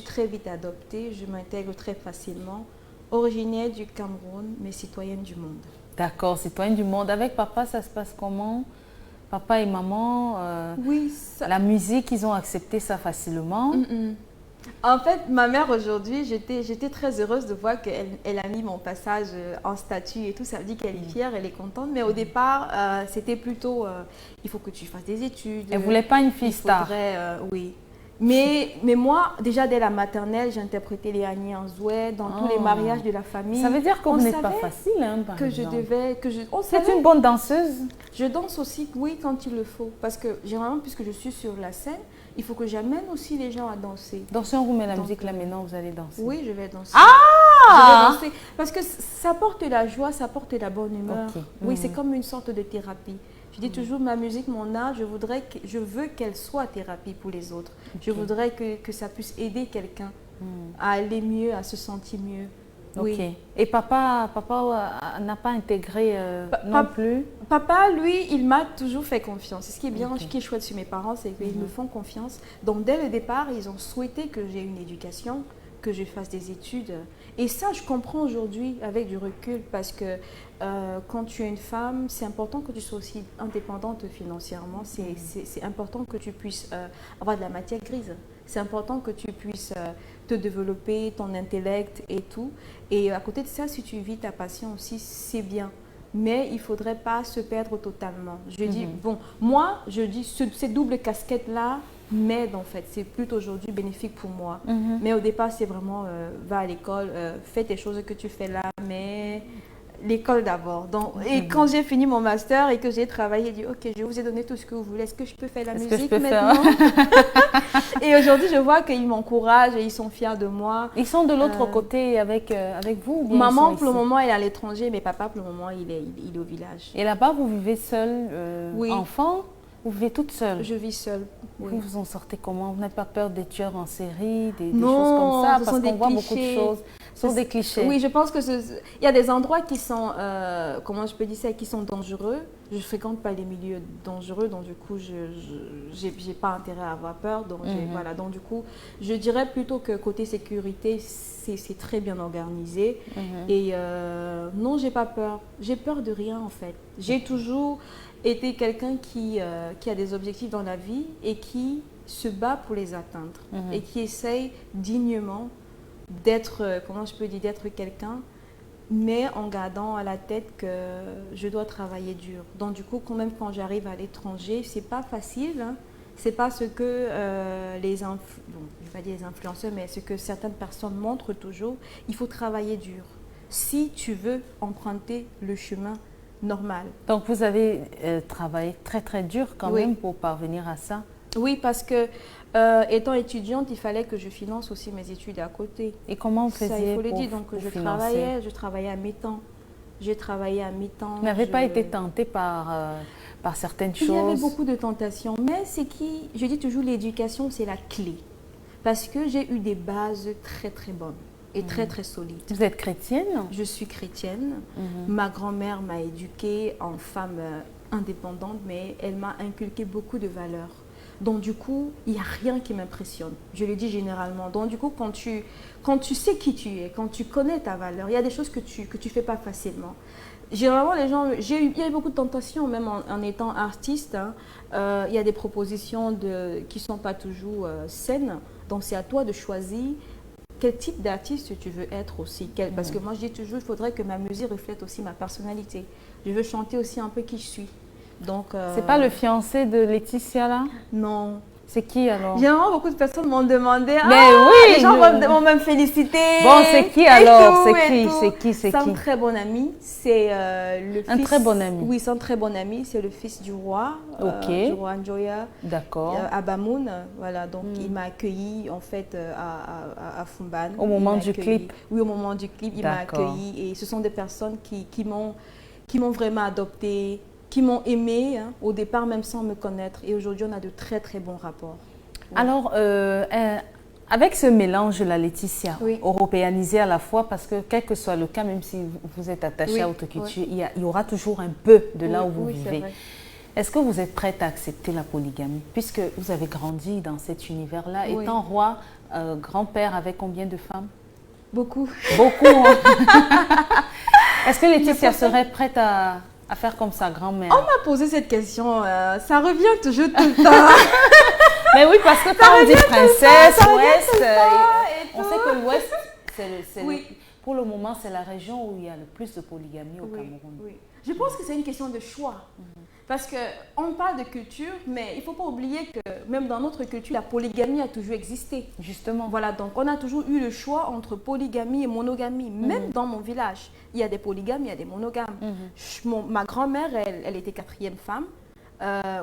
très vite adoptée, je m'intègre très facilement. Originaire du Cameroun, mais citoyenne du monde. D'accord, citoyenne du monde. Avec papa, ça se passe comment? Papa et maman, oui, la musique, ils ont accepté ça facilement. En fait, ma mère aujourd'hui, j'étais très heureuse de voir qu'elle a mis mon passage en statut et tout. Ça veut dire qu'elle est fière, elle est contente. Mais au départ, c'était plutôt, il faut que tu fasses des études. Elle ne voulait pas une fille star. Oui. Mais moi, déjà dès la maternelle, j'interprétais les Annie Anzoué dans tous les mariages de la famille. Ça veut dire qu'on n'est pas facile, hein, par exemple. C'est une bonne danseuse? Je danse aussi, oui, quand il le faut. Parce que généralement, puisque je suis sur la scène, il faut que j'amène aussi les gens à danser. Dansez, on vous met la musique là maintenant, vous allez danser. Oui, je vais danser. Ah! Je vais danser. Parce que ça porte la joie, ça porte la bonne humeur. Ok. Oui, c'est comme une sorte de thérapie. Je dis toujours, ma musique, mon art, je veux qu'elle soit thérapie pour les autres. Je voudrais que ça puisse aider quelqu'un à aller mieux, à se sentir mieux. Oui. Ok. Et papa n'a pas intégré non plus. Papa, lui, il m'a toujours fait confiance. C'est ce qui est bien, ce qui est chouette sur mes parents, c'est qu'ils me font confiance. Donc, dès le départ, ils ont souhaité que j'ai une éducation, que je fasse des études. Et ça, je comprends aujourd'hui avec du recul parce que quand tu es une femme, c'est important que tu sois aussi indépendante financièrement. C'est important que tu puisses avoir de la matière grise. C'est important que tu puisses te développer, ton intellect et tout. Et à côté de ça, si tu vis ta passion aussi, c'est bien. Mais il ne faudrait pas se perdre totalement. Je dis, bon, moi, je dis, ces doubles casquettes-là m'aident en fait. C'est plutôt aujourd'hui bénéfique pour moi. Mais au départ, c'est vraiment, va à l'école, fais tes choses que tu fais là, mais l'école d'abord. Et quand j'ai fini mon master et que j'ai travaillé, j'ai dit, ok, je vous ai donné tout ce que vous voulez. Est-ce que je peux faire la musique maintenant? Et aujourd'hui, je vois qu'ils m'encouragent et ils sont fiers de moi. Ils sont de l'autre côté avec vous ou bien Maman, ils sont pour le ici? moment, elle est à l'étranger, mais papa, pour le moment, il est au village. Et là-bas, vous vivez seule, Oui. enfant? Vous vivez toute seule? Je vis seule. Oui. Vous en sortez comment? Vous n'avez pas peur des tueurs en série, des Non, choses comme ça? ce Parce sont qu'on des voit beaucoup de clichés. choses. Ce sont des clichés. Oui, je pense que il y a des endroits qui sont, comment je peux dire ça, qui sont dangereux. Je ne fréquente pas les milieux dangereux, donc du coup, je n'ai pas intérêt à avoir peur. Donc, voilà, donc du coup, je dirais plutôt que côté sécurité, c'est très bien organisé. Et non, j'ai pas peur. J'ai peur de rien en fait. J'ai toujours été quelqu'un qui a des objectifs dans la vie et qui se bat pour les atteindre et qui essaye dignement d'être, comment je peux dire, d'être quelqu'un, mais en gardant à la tête que je dois travailler dur. Donc du coup, quand même quand j'arrive à l'étranger, c'est pas facile, hein. C'est pas ce que bon, je vais pas dire les influenceurs, mais ce que certaines personnes montrent toujours. Il faut travailler dur si tu veux emprunter le chemin normal. Donc vous avez travaillé très très dur quand même pour parvenir à ça? Oui, parce que étant étudiante, il fallait que je finance aussi mes études à côté. Et comment vous Ça, faisiez il faut le pour, dire. Donc pour je financer? travaillais à mi-temps. J'ai travaillé à mi-temps. Vous n'avez pas été tentée par certaines choses? Il y avait beaucoup de tentations, mais je dis toujours, l'éducation, c'est la clé. Parce que j'ai eu des bases très très bonnes et très très solides. Vous êtes chrétienne? Je suis chrétienne. Ma grand-mère m'a éduquée en femme indépendante, mais elle m'a inculqué beaucoup de valeurs. Donc du coup, il n'y a rien qui m'impressionne. Je le dis généralement. Donc du coup, quand tu sais qui tu es, quand tu connais ta valeur, il y a des choses que tu fais pas facilement. Généralement, les gens, il y a eu beaucoup de tentations, même en étant artiste. Hein. Il y a des propositions qui ne sont pas toujours saines. Donc c'est à toi de choisir quel type d'artiste tu veux être aussi. Parce que moi, je dis toujours, il faudrait que ma musique reflète aussi ma personnalité. Je veux chanter aussi un peu qui je suis. Donc, c'est pas le fiancé de Laetitia là? Non. C'est qui alors? Généralement, beaucoup de personnes m'ont demandé. Mais oui! Les gens vont même féliciter. Bon, c'est qui alors? C'est qui? C'est un très bon ami. C'est le fils. Un très bon ami? Oui, c'est un très bon ami. C'est le fils du roi. Du roi Njoya. D'accord. Abamoun. Voilà, donc il m'a accueilli en fait à Fumban. Au moment du clip? Oui, au moment du clip, il m'a accueilli. Et ce sont des personnes qui m'ont vraiment adopté, qui m'ont aimé, hein, au départ même sans me connaître. Et aujourd'hui, on a de très très bons rapports. Ouais. Alors, avec ce mélange, la Laetitia, européanisé à la fois, parce que quel que soit le cas, même si vous êtes attaché à haute culture, il y aura toujours un peu de là où vous vivez. Est-ce que vous êtes prête à accepter la polygamie? Puisque vous avez grandi dans cet univers-là, étant roi, grand-père avec combien de femmes? Beaucoup. Beaucoup, hein? Est-ce que Laetitia serait prête à faire comme sa grand-mère? On m'a posé cette question, ça revient toujours tout le temps. Mais oui, parce que quand on dit princesse, ouest, on sait que l'ouest, pour le moment, c'est la région où il y a le plus de polygamie au Cameroun. Oui. Je pense que c'est une question de choix. Parce qu'on parle de culture, mais il ne faut pas oublier que même dans notre culture, la polygamie a toujours existé. Justement. Voilà, donc on a toujours eu le choix entre polygamie et monogamie. Même dans mon village, il y a des polygames, il y a des monogames. Ma grand-mère, elle était 4e femme.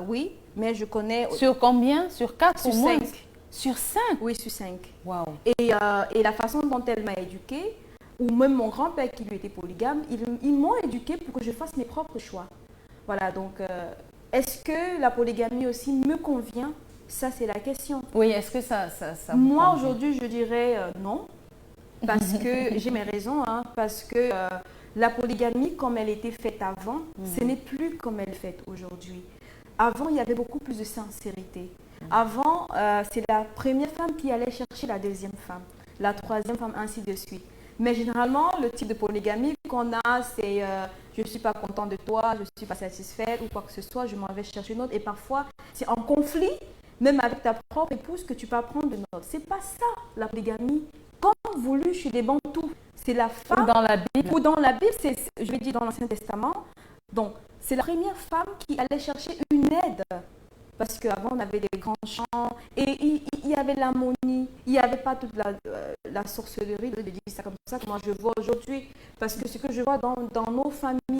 Oui, mais je connais... Sur combien? Sur 4 sur ou moins? 5. Sur 5? Oui, sur 5. Waouh. Et la façon dont elle m'a éduquée, ou même mon grand-père qui lui était polygame, ils m'ont éduqué pour que je fasse mes propres choix. Voilà, donc est-ce que la polygamie aussi me convient? Ça, c'est la question. Oui, est-ce que ça Moi, vous aujourd'hui, je dirais non, parce que j'ai mes raisons, hein, parce que la polygamie, comme elle était faite avant, ce n'est plus comme elle est faite aujourd'hui. Avant, il y avait beaucoup plus de sincérité. Avant, c'est la première femme qui allait chercher la deuxième femme, la troisième femme, ainsi de suite. Mais généralement, le type de polygamie qu'on a, c'est je ne suis pas contente de toi, je ne suis pas satisfaite ou quoi que ce soit, je m'en vais chercher une autre. Et parfois, c'est en conflit, même avec ta propre épouse, que tu peux apprendre une autre. Ce n'est pas ça, la polygamie. Comme voulu chez les Bantous, c'est la femme. Ou dans la Bible. Ou dans la Bible, je vais dire dans l'Ancien Testament. Donc, c'est la première femme qui allait chercher une aide. Parce qu'avant, on avait des grands champs et il y avait l'harmonie, il n'y avait pas toute la sorcellerie, je dis ça comme ça, que moi je vois aujourd'hui. Parce que ce que je vois dans nos familles,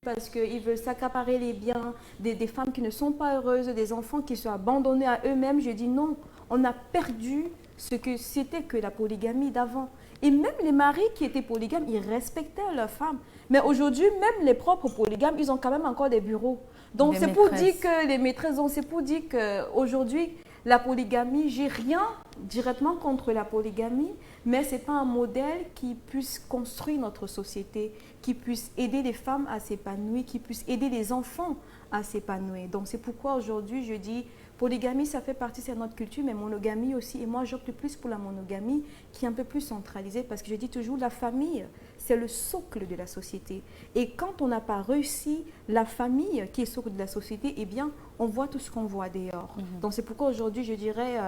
parce qu'ils veulent s'accaparer les biens, des femmes qui ne sont pas heureuses, des enfants qui sont abandonnés à eux-mêmes, je dis non, on a perdu ce que c'était que la polygamie d'avant. Et même les maris qui étaient polygames, ils respectaient leurs femmes. Mais aujourd'hui, même les propres polygames, ils ont quand même encore des bureaux. Donc c'est pour dire que les maîtresses, c'est pour dire qu'aujourd'hui, la polygamie, j'ai rien directement contre la polygamie, mais ce n'est pas un modèle qui puisse construire notre société, qui puisse aider les femmes à s'épanouir, qui puisse aider les enfants à s'épanouir. Donc c'est pourquoi aujourd'hui, je dis, polygamie, ça fait partie de notre culture, mais monogamie aussi. Et moi, j'opte plus pour la monogamie qui est un peu plus centralisée parce que je dis toujours, la famille, c'est le socle de la société. Et quand on n'a pas réussi la famille qui est socle de la société, eh bien, on voit tout ce qu'on voit dehors. Donc c'est pourquoi aujourd'hui, je dirais,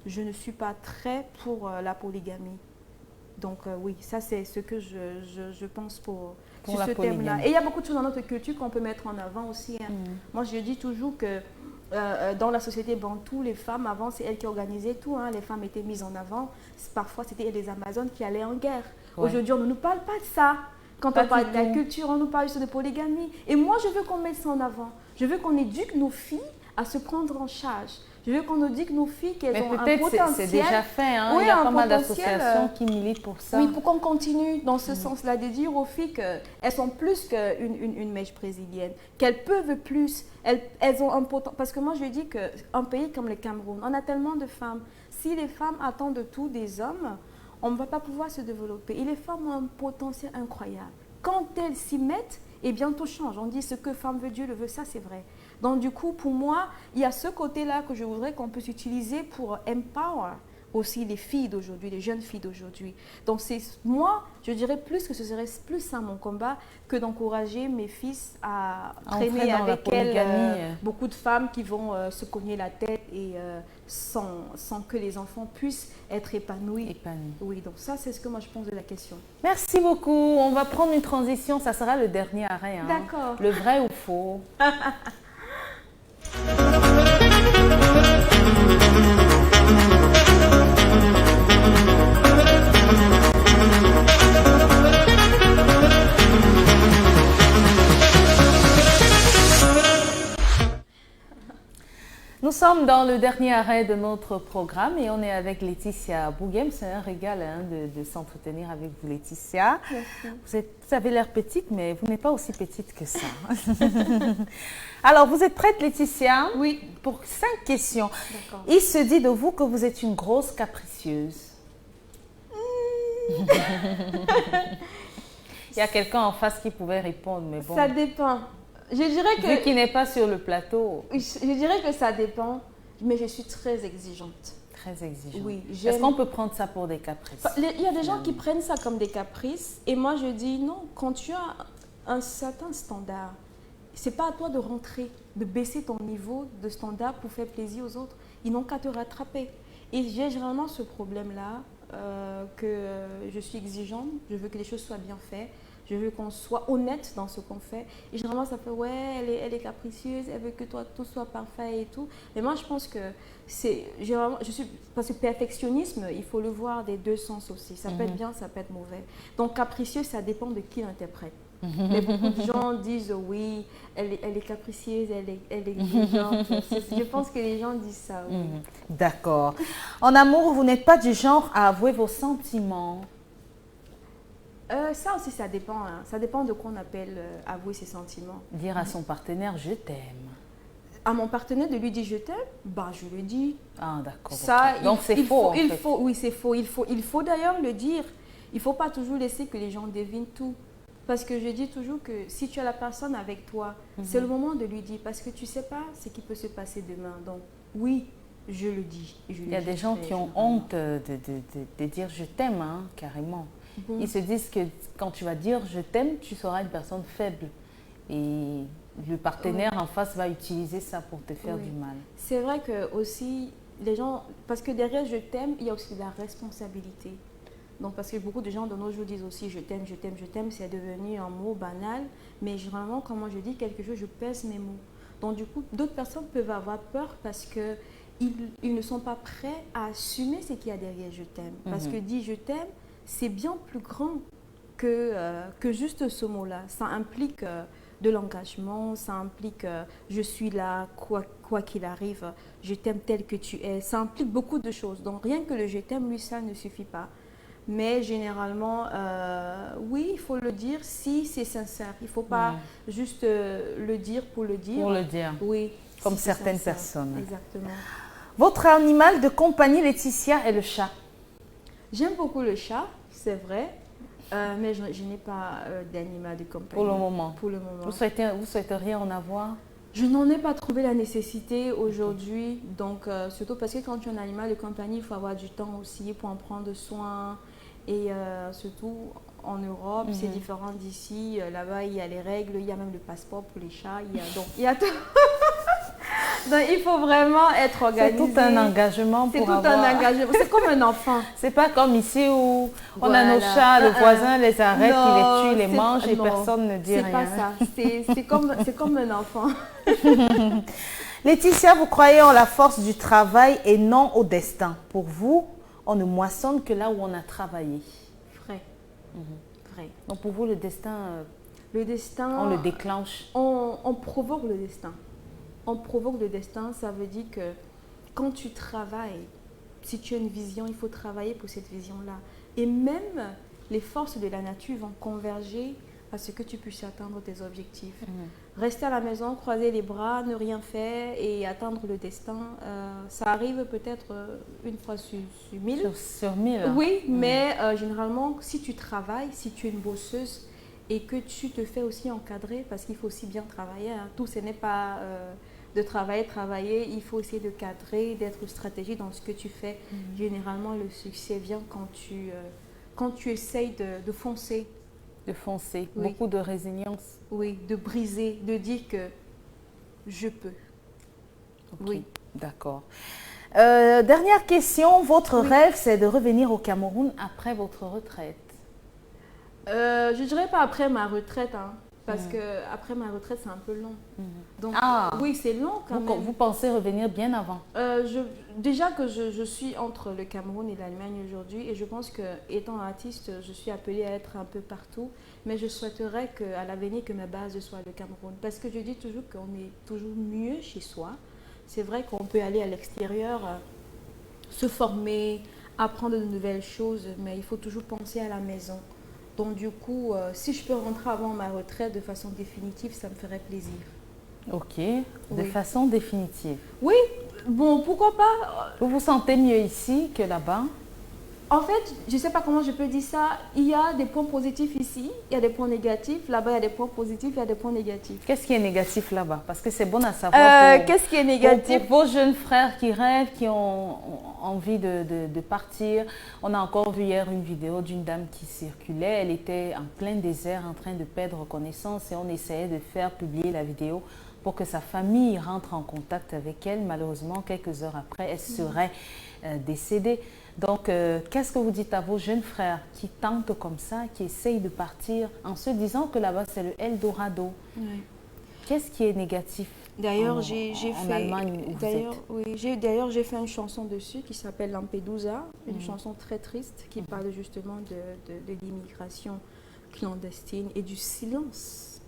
je ne suis pas très pour la polygamie. Donc oui, ça c'est ce que je pense pour ce thème-là. Et il y a beaucoup de choses dans notre culture qu'on peut mettre en avant aussi. Hein. Moi, je dis toujours que dans la société bantou, les femmes, avant, c'est elles qui organisaient tout. Hein. Les femmes étaient mises en avant. Parfois, c'était les Amazones qui allaient en guerre. Ouais. Aujourd'hui, on ne nous parle pas de ça. Quand on parle de la culture, on nous parle juste de polygamie. Et moi, je veux qu'on mette ça en avant. Je veux qu'on éduque nos filles à se prendre en charge. Je veux qu'on nous dise que nos filles, qu'elles ont un potentiel. Peut-être c'est déjà fait. Hein. Oui, il y a pas mal d'associations qui militent pour ça. Oui, pour qu'on continue dans ce sens-là, de dire aux filles qu'elles sont plus qu'une mèche brésilienne, qu'elles peuvent plus. Elles ont un potentiel. Parce que moi, je dis qu'un pays comme le Cameroun, on a tellement de femmes. Si les femmes attendent de tout des hommes, on ne va pas pouvoir se développer. Et les femmes ont un potentiel incroyable. Quand elles s'y mettent, eh bien, tout change. On dit ce que femme veut, Dieu le veut, ça c'est vrai. Donc du coup, pour moi, il y a ce côté-là que je voudrais qu'on puisse utiliser pour empower aussi les filles d'aujourd'hui, les jeunes filles d'aujourd'hui. Donc c'est moi, je dirais plus que ce serait plus ça mon combat que d'encourager mes fils à traîner avec elles beaucoup de femmes qui vont se cogner la tête et sans que les enfants puissent être épanouis. Oui, donc ça c'est ce que moi je pense de la question. Merci beaucoup. On va prendre une transition, ça sera le dernier arrêt. Hein. D'accord. Le vrai ou faux. Nous sommes dans le dernier arrêt de notre programme et on est avec Laetitia Bouguem. C'est un régal hein, de s'entretenir avec vous, Laetitia. Vous avez l'air petite, mais vous n'êtes pas aussi petite que ça. Alors, vous êtes prête, Laetitia? Oui. Pour 5 questions. Il se dit de vous que vous êtes une grosse capricieuse. Il y a quelqu'un en face qui pouvait répondre, mais bon. Ça dépend. Je dirais que... Vu qu'il n'est pas sur le plateau. Je dirais que ça dépend, mais je suis très exigeante. Très exigeante. Oui. Est-ce qu'on peut prendre ça pour des caprices? Il y a des gens qui prennent ça comme des caprices, et moi je dis non, quand tu as un certain standard, c'est pas à toi de rentrer, de baisser ton niveau de standard pour faire plaisir aux autres. Ils n'ont qu'à te rattraper. Et j'ai généralement ce problème-là, que je suis exigeante, je veux que les choses soient bien faites. Je veux qu'on soit honnête dans ce qu'on fait. Et généralement, ça fait, ouais, elle est capricieuse, elle veut que toi, tout soit parfait et tout. Mais moi, je pense que parce que perfectionnisme, il faut le voir des deux sens aussi. Ça peut être bien, ça peut être mauvais. Donc, capricieux, ça dépend de qui l'interprète. Mais beaucoup de gens disent, oui, elle est capricieuse, elle est exigeante. Je pense que les gens disent ça. Oui. D'accord. En amour, vous n'êtes pas du genre à avouer vos sentiments. Ça aussi, ça dépend. Hein. Ça dépend de quoi on appelle avouer ses sentiments. Dire à son partenaire, je t'aime. À mon partenaire de lui dire je t'aime, bah, je le dis. Ah, d'accord. Ça, Ok. Donc, c'est faux, oui, c'est faux. Il faut d'ailleurs le dire. Il ne faut pas toujours laisser que les gens devinent tout. Parce que je dis toujours que si tu as la personne avec toi, c'est le moment de lui dire. Parce que tu ne sais pas ce qui peut se passer demain. Donc, oui, je le dis. Il y a des gens qui ont honte de dire je t'aime, hein, carrément. Bon. Ils se disent que quand tu vas dire je t'aime, tu seras une personne faible. Et le partenaire en face va utiliser ça pour te faire du mal. C'est vrai que aussi, les gens, parce que derrière je t'aime, il y a aussi la responsabilité. Donc, parce que beaucoup de gens de nos jours disent aussi je t'aime, je t'aime, je t'aime, c'est devenu un mot banal. Mais généralement, quand moi je dis quelque chose, je pèse mes mots. Donc, du coup, d'autres personnes peuvent avoir peur parce qu'ils ne sont pas prêts à assumer ce qu'il y a derrière je t'aime. Parce que dire je t'aime, c'est bien plus grand que juste ce mot-là. Ça implique de l'engagement, ça implique je suis là, quoi qu'il arrive, je t'aime tel que tu es. Ça implique beaucoup de choses. Donc, rien que le je t'aime, lui, ça ne suffit pas. Mais généralement, oui, il faut le dire si c'est sincère. Il ne faut pas juste le dire pour le dire. Pour le dire. Oui. Comme si certaines personnes. Exactement. Votre animal de compagnie, Laetitia, est le chat. J'aime beaucoup le chat, c'est vrai. Mais je n'ai pas d'animal de compagnie. Pour le moment. Pour le moment. Vous souhaiteriez en avoir? Je n'en ai pas trouvé la nécessité aujourd'hui. Donc, surtout parce que quand tu as un animal de compagnie, il faut avoir du temps aussi pour en prendre soin. Et surtout en Europe, c'est différent d'ici. Là-bas, il y a les règles, il y a même le passeport pour les chats. Il y a tout. Donc, il faut vraiment être organisé. C'est tout un engagement pour avoir... C'est tout un engagement. C'est comme un enfant. C'est pas comme ici où on a nos chats, le voisin les arrête, il les tue, les mange et personne ne dit rien. C'est pas ça. C'est comme un enfant. Laetitia, vous croyez en la force du travail et non au destin. Pour vous, on ne moissonne que là où on a travaillé. Vrai. Vrai. Donc pour vous, le destin, on le déclenche. On provoque le destin. On provoque le destin, ça veut dire que quand tu travailles, si tu as une vision, il faut travailler pour cette vision-là. Et même les forces de la nature vont converger à ce que tu puisses atteindre tes objectifs. Rester à la maison, croiser les bras, ne rien faire et atteindre le destin, ça arrive peut-être une fois sur 1000. Sur 1000. Oui, mais généralement, si tu travailles, si tu es une bosseuse et que tu te fais aussi encadrer, parce qu'il faut aussi bien travailler, hein, tout ce n'est pas de travailler, il faut essayer de cadrer, d'être stratégique dans ce que tu fais. Généralement, le succès vient quand tu essayes de foncer. De foncer, oui. Beaucoup de résilience. Oui, de briser, de dire que je peux. Okay. Oui. D'accord. Dernière question, votre rêve, c'est de revenir au Cameroun après votre retraite? Je ne dirais pas après ma retraite, hein, parce que après ma retraite, c'est un peu long. Donc, oui, c'est long quand même. Vous pensez revenir bien avant? Déjà que je suis entre le Cameroun et l'Allemagne aujourd'hui, et je pense que étant artiste, je suis appelée à être un peu partout, mais je souhaiterais qu'à l'avenir, que ma base soit le Cameroun. Parce que je dis toujours qu'on est toujours mieux chez soi. C'est vrai qu'on peut aller à l'extérieur, se former, apprendre de nouvelles choses, mais il faut toujours penser à la maison. Donc du coup, si je peux rentrer avant ma retraite de façon définitive, ça me ferait plaisir. Ok, de façon définitive. Oui, bon, pourquoi pas. Vous vous sentez mieux ici que là-bas? En fait, je ne sais pas comment je peux dire ça. Il y a des points positifs ici, il y a des points négatifs. Là-bas, il y a des points positifs, il y a des points négatifs. Qu'est-ce qui est négatif là-bas? Parce que c'est bon à savoir. Qu'est-ce qui est négatif? Pour vos jeunes frères qui rêvent, qui ont envie de partir. On a encore vu hier une vidéo d'une dame qui circulait. Elle était en plein désert en train de perdre connaissance et on essayait de faire publier la vidéo pour que sa famille rentre en contact avec elle. Malheureusement, quelques heures après, elle serait décédée. Donc, qu'est-ce que vous dites à vos jeunes frères qui tentent comme ça, qui essayent de partir en se disant que là-bas, c'est le Eldorado? Qu'est-ce qui est négatif D'ailleurs, en Allemagne où vous êtes? D'ailleurs, j'ai fait une chanson dessus qui s'appelle Lampedusa, une chanson très triste qui parle justement de l'immigration clandestine et du silence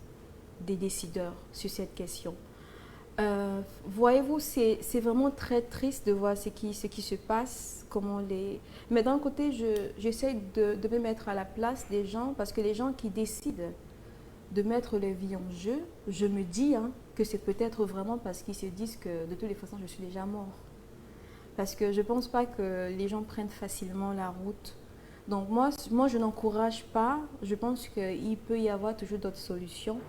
des décideurs sur cette question. Voyez-vous, c'est vraiment très triste de voir ce qui se passe, comment les... Mais d'un côté, j'essaie de me mettre à la place des gens, parce que les gens qui décident de mettre leur vie en jeu, je me dis que c'est peut-être vraiment parce qu'ils se disent que de toutes les façons, je suis déjà mort. Parce que je ne pense pas que les gens prennent facilement la route. Donc moi je n'encourage pas, je pense qu'il peut y avoir toujours d'autres solutions.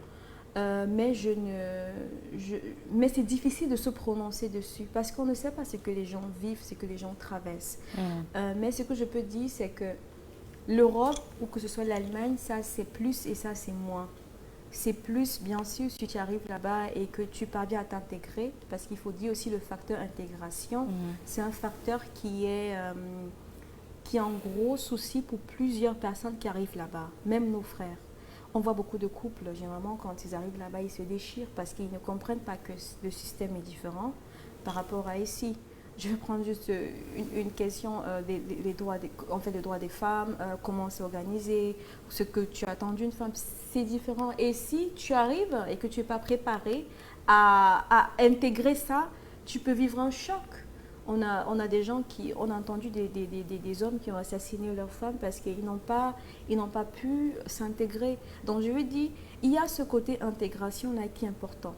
Mais c'est difficile de se prononcer dessus parce qu'on ne sait pas ce que les gens vivent, ce que les gens traversent. Mais ce que je peux dire, c'est que l'Europe, ou que ce soit l'Allemagne, ça c'est plus et ça c'est moins. C'est plus, bien sûr, si tu arrives là-bas et que tu parviens à t'intégrer, parce qu'il faut dire aussi le facteur intégration, c'est un facteur qui est un gros souci pour plusieurs personnes qui arrivent là-bas, même nos frères. On voit beaucoup de couples, généralement, quand ils arrivent là-bas, ils se déchirent parce qu'ils ne comprennent pas que le système est différent par rapport à ici. Je vais prendre juste une question des droits, les droits des femmes, comment c'est organisé, ce que tu attends d'une femme, c'est différent. Et si tu arrives et que tu n'es pas préparé à intégrer ça, tu peux vivre un choc. On a des gens on a entendu des hommes qui ont assassiné leurs femmes parce qu'ils n'ont pas pu s'intégrer. Donc je veux dire, il y a ce côté intégration là qui est important.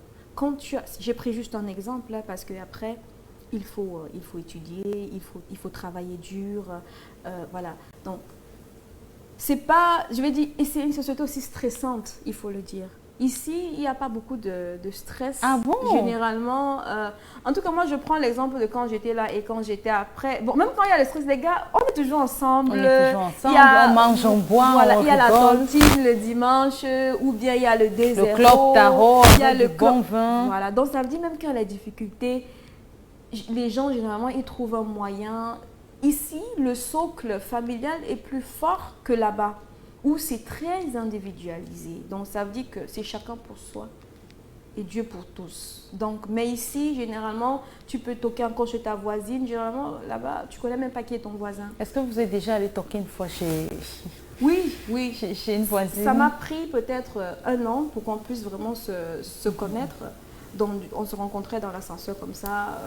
J'ai pris juste un exemple là parce qu'après, il faut étudier, il faut travailler dur, voilà. Donc c'est pas, je vais dire, et c'est une société aussi stressante, il faut le dire. Ici, il n'y a pas beaucoup de stress. Ah bon? Généralement, en tout cas, moi, je prends l'exemple de quand j'étais là et quand j'étais après. Bon, même quand il y a le stress, les gars, on est toujours ensemble. On est toujours ensemble, on mange, on boit, voilà, on il y a la rigole. tontine le dimanche, ou bien il y a le désert. Le club tarot, il y a le bon vin. Voilà, donc ça veut dire même qu'il y a la difficulté, les gens, généralement, ils trouvent un moyen. Ici, le socle familial est plus fort que là-bas, où c'est très individualisé. Donc, ça veut dire que c'est chacun pour soi et Dieu pour tous. Donc, mais ici, généralement, tu peux toquer encore chez ta voisine. Généralement, là-bas, tu ne connais même pas qui est ton voisin. Est-ce que vous êtes déjà allé toquer une fois chez Oui. une voisine? Ça m'a pris peut-être 1 an pour qu'on puisse vraiment se connaître. Donc, on se rencontrait dans l'ascenseur comme ça.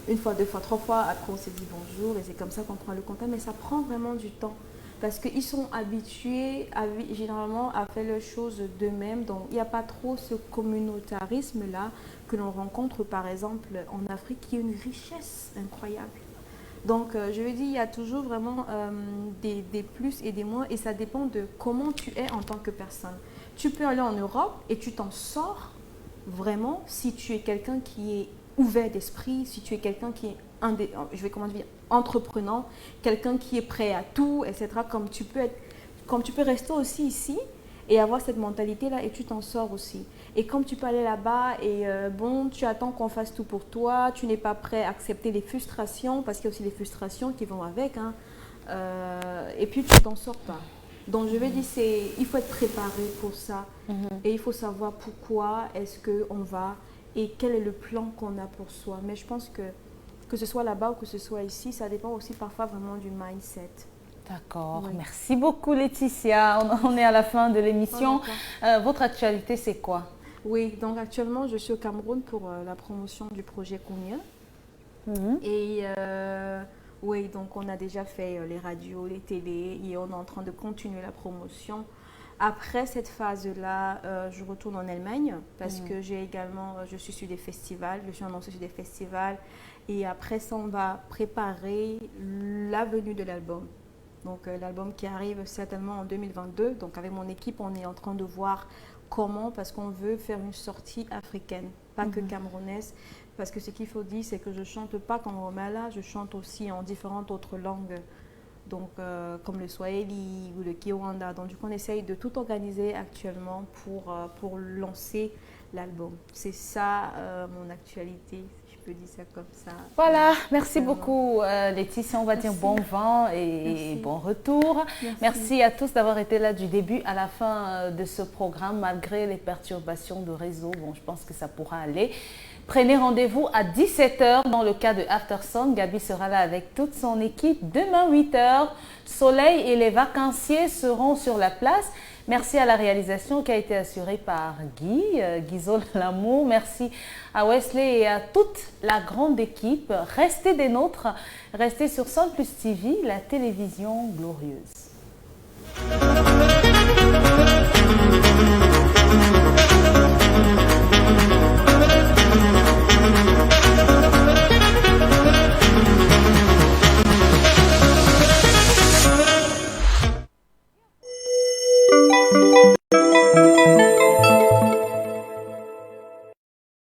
Bon, 1 fois, 2 fois, 3 fois. Après, on s'est dit bonjour et c'est comme ça qu'on prend le contact. Mais ça prend vraiment du temps. Parce qu'ils sont habitués généralement à faire les choses d'eux-mêmes. Donc, il n'y a pas trop ce communautarisme-là que l'on rencontre, par exemple, en Afrique, qui est une richesse incroyable. Donc, je veux dire, il y a toujours vraiment des plus et des moins. Et ça dépend de comment tu es en tant que personne. Tu peux aller en Europe et tu t'en sors vraiment si tu es quelqu'un qui est ouvert d'esprit, si tu es quelqu'un qui est entreprenant, quelqu'un qui est prêt à tout, etc. Comme tu peux rester aussi ici et avoir cette mentalité-là et tu t'en sors aussi. Et comme tu peux aller là-bas et tu attends qu'on fasse tout pour toi, tu n'es pas prêt à accepter les frustrations, parce qu'il y a aussi les frustrations qui vont avec, et puis tu t'en sors pas. Donc je veux dire, il faut être préparé pour ça et il faut savoir pourquoi est-ce qu'on va et quel est le plan qu'on a pour soi. Mais je pense que ce soit là-bas ou que ce soit ici, ça dépend aussi parfois vraiment du mindset. D'accord, Oui. Merci beaucoup Laetitia. On est à la fin de l'émission. Votre actualité, c'est quoi? Oui, donc actuellement, je suis au Cameroun pour la promotion du projet Kounia. Et oui, donc on a déjà fait les radios, les télés et on est en train de continuer la promotion. Après cette phase-là, je retourne en Allemagne parce que je suis sur des festivals, je suis annoncée sur des festivals. Et après ça, on va préparer la venue de l'album. Donc l'album qui arrive certainement en 2022. Donc avec mon équipe, on est en train de voir comment, parce qu'on veut faire une sortie africaine, pas que camerounaise. Parce que ce qu'il faut dire, c'est que je ne chante pas comme Romala, je chante aussi en différentes autres langues. Donc comme le Swahili ou le Kiwanda. Donc du coup, on essaye de tout organiser actuellement pour lancer l'album. C'est ça mon actualité. Je peux dire ça comme ça. Voilà, merci beaucoup Laetitia, on va dire bon vent et bon retour. Merci à tous d'avoir été là du début à la fin de ce programme, malgré les perturbations de réseau. Bon, je pense que ça pourra aller. Prenez rendez-vous à 17h dans le cas de Aftersong. Gabi sera là avec toute son équipe. Demain 8h, Soleil et les vacanciers seront sur la place. Merci à la réalisation qui a été assurée par Guizol Lamour. Merci à Wesley et à toute la grande équipe. Restez des nôtres, restez sur Sol Plus TV, la télévision glorieuse.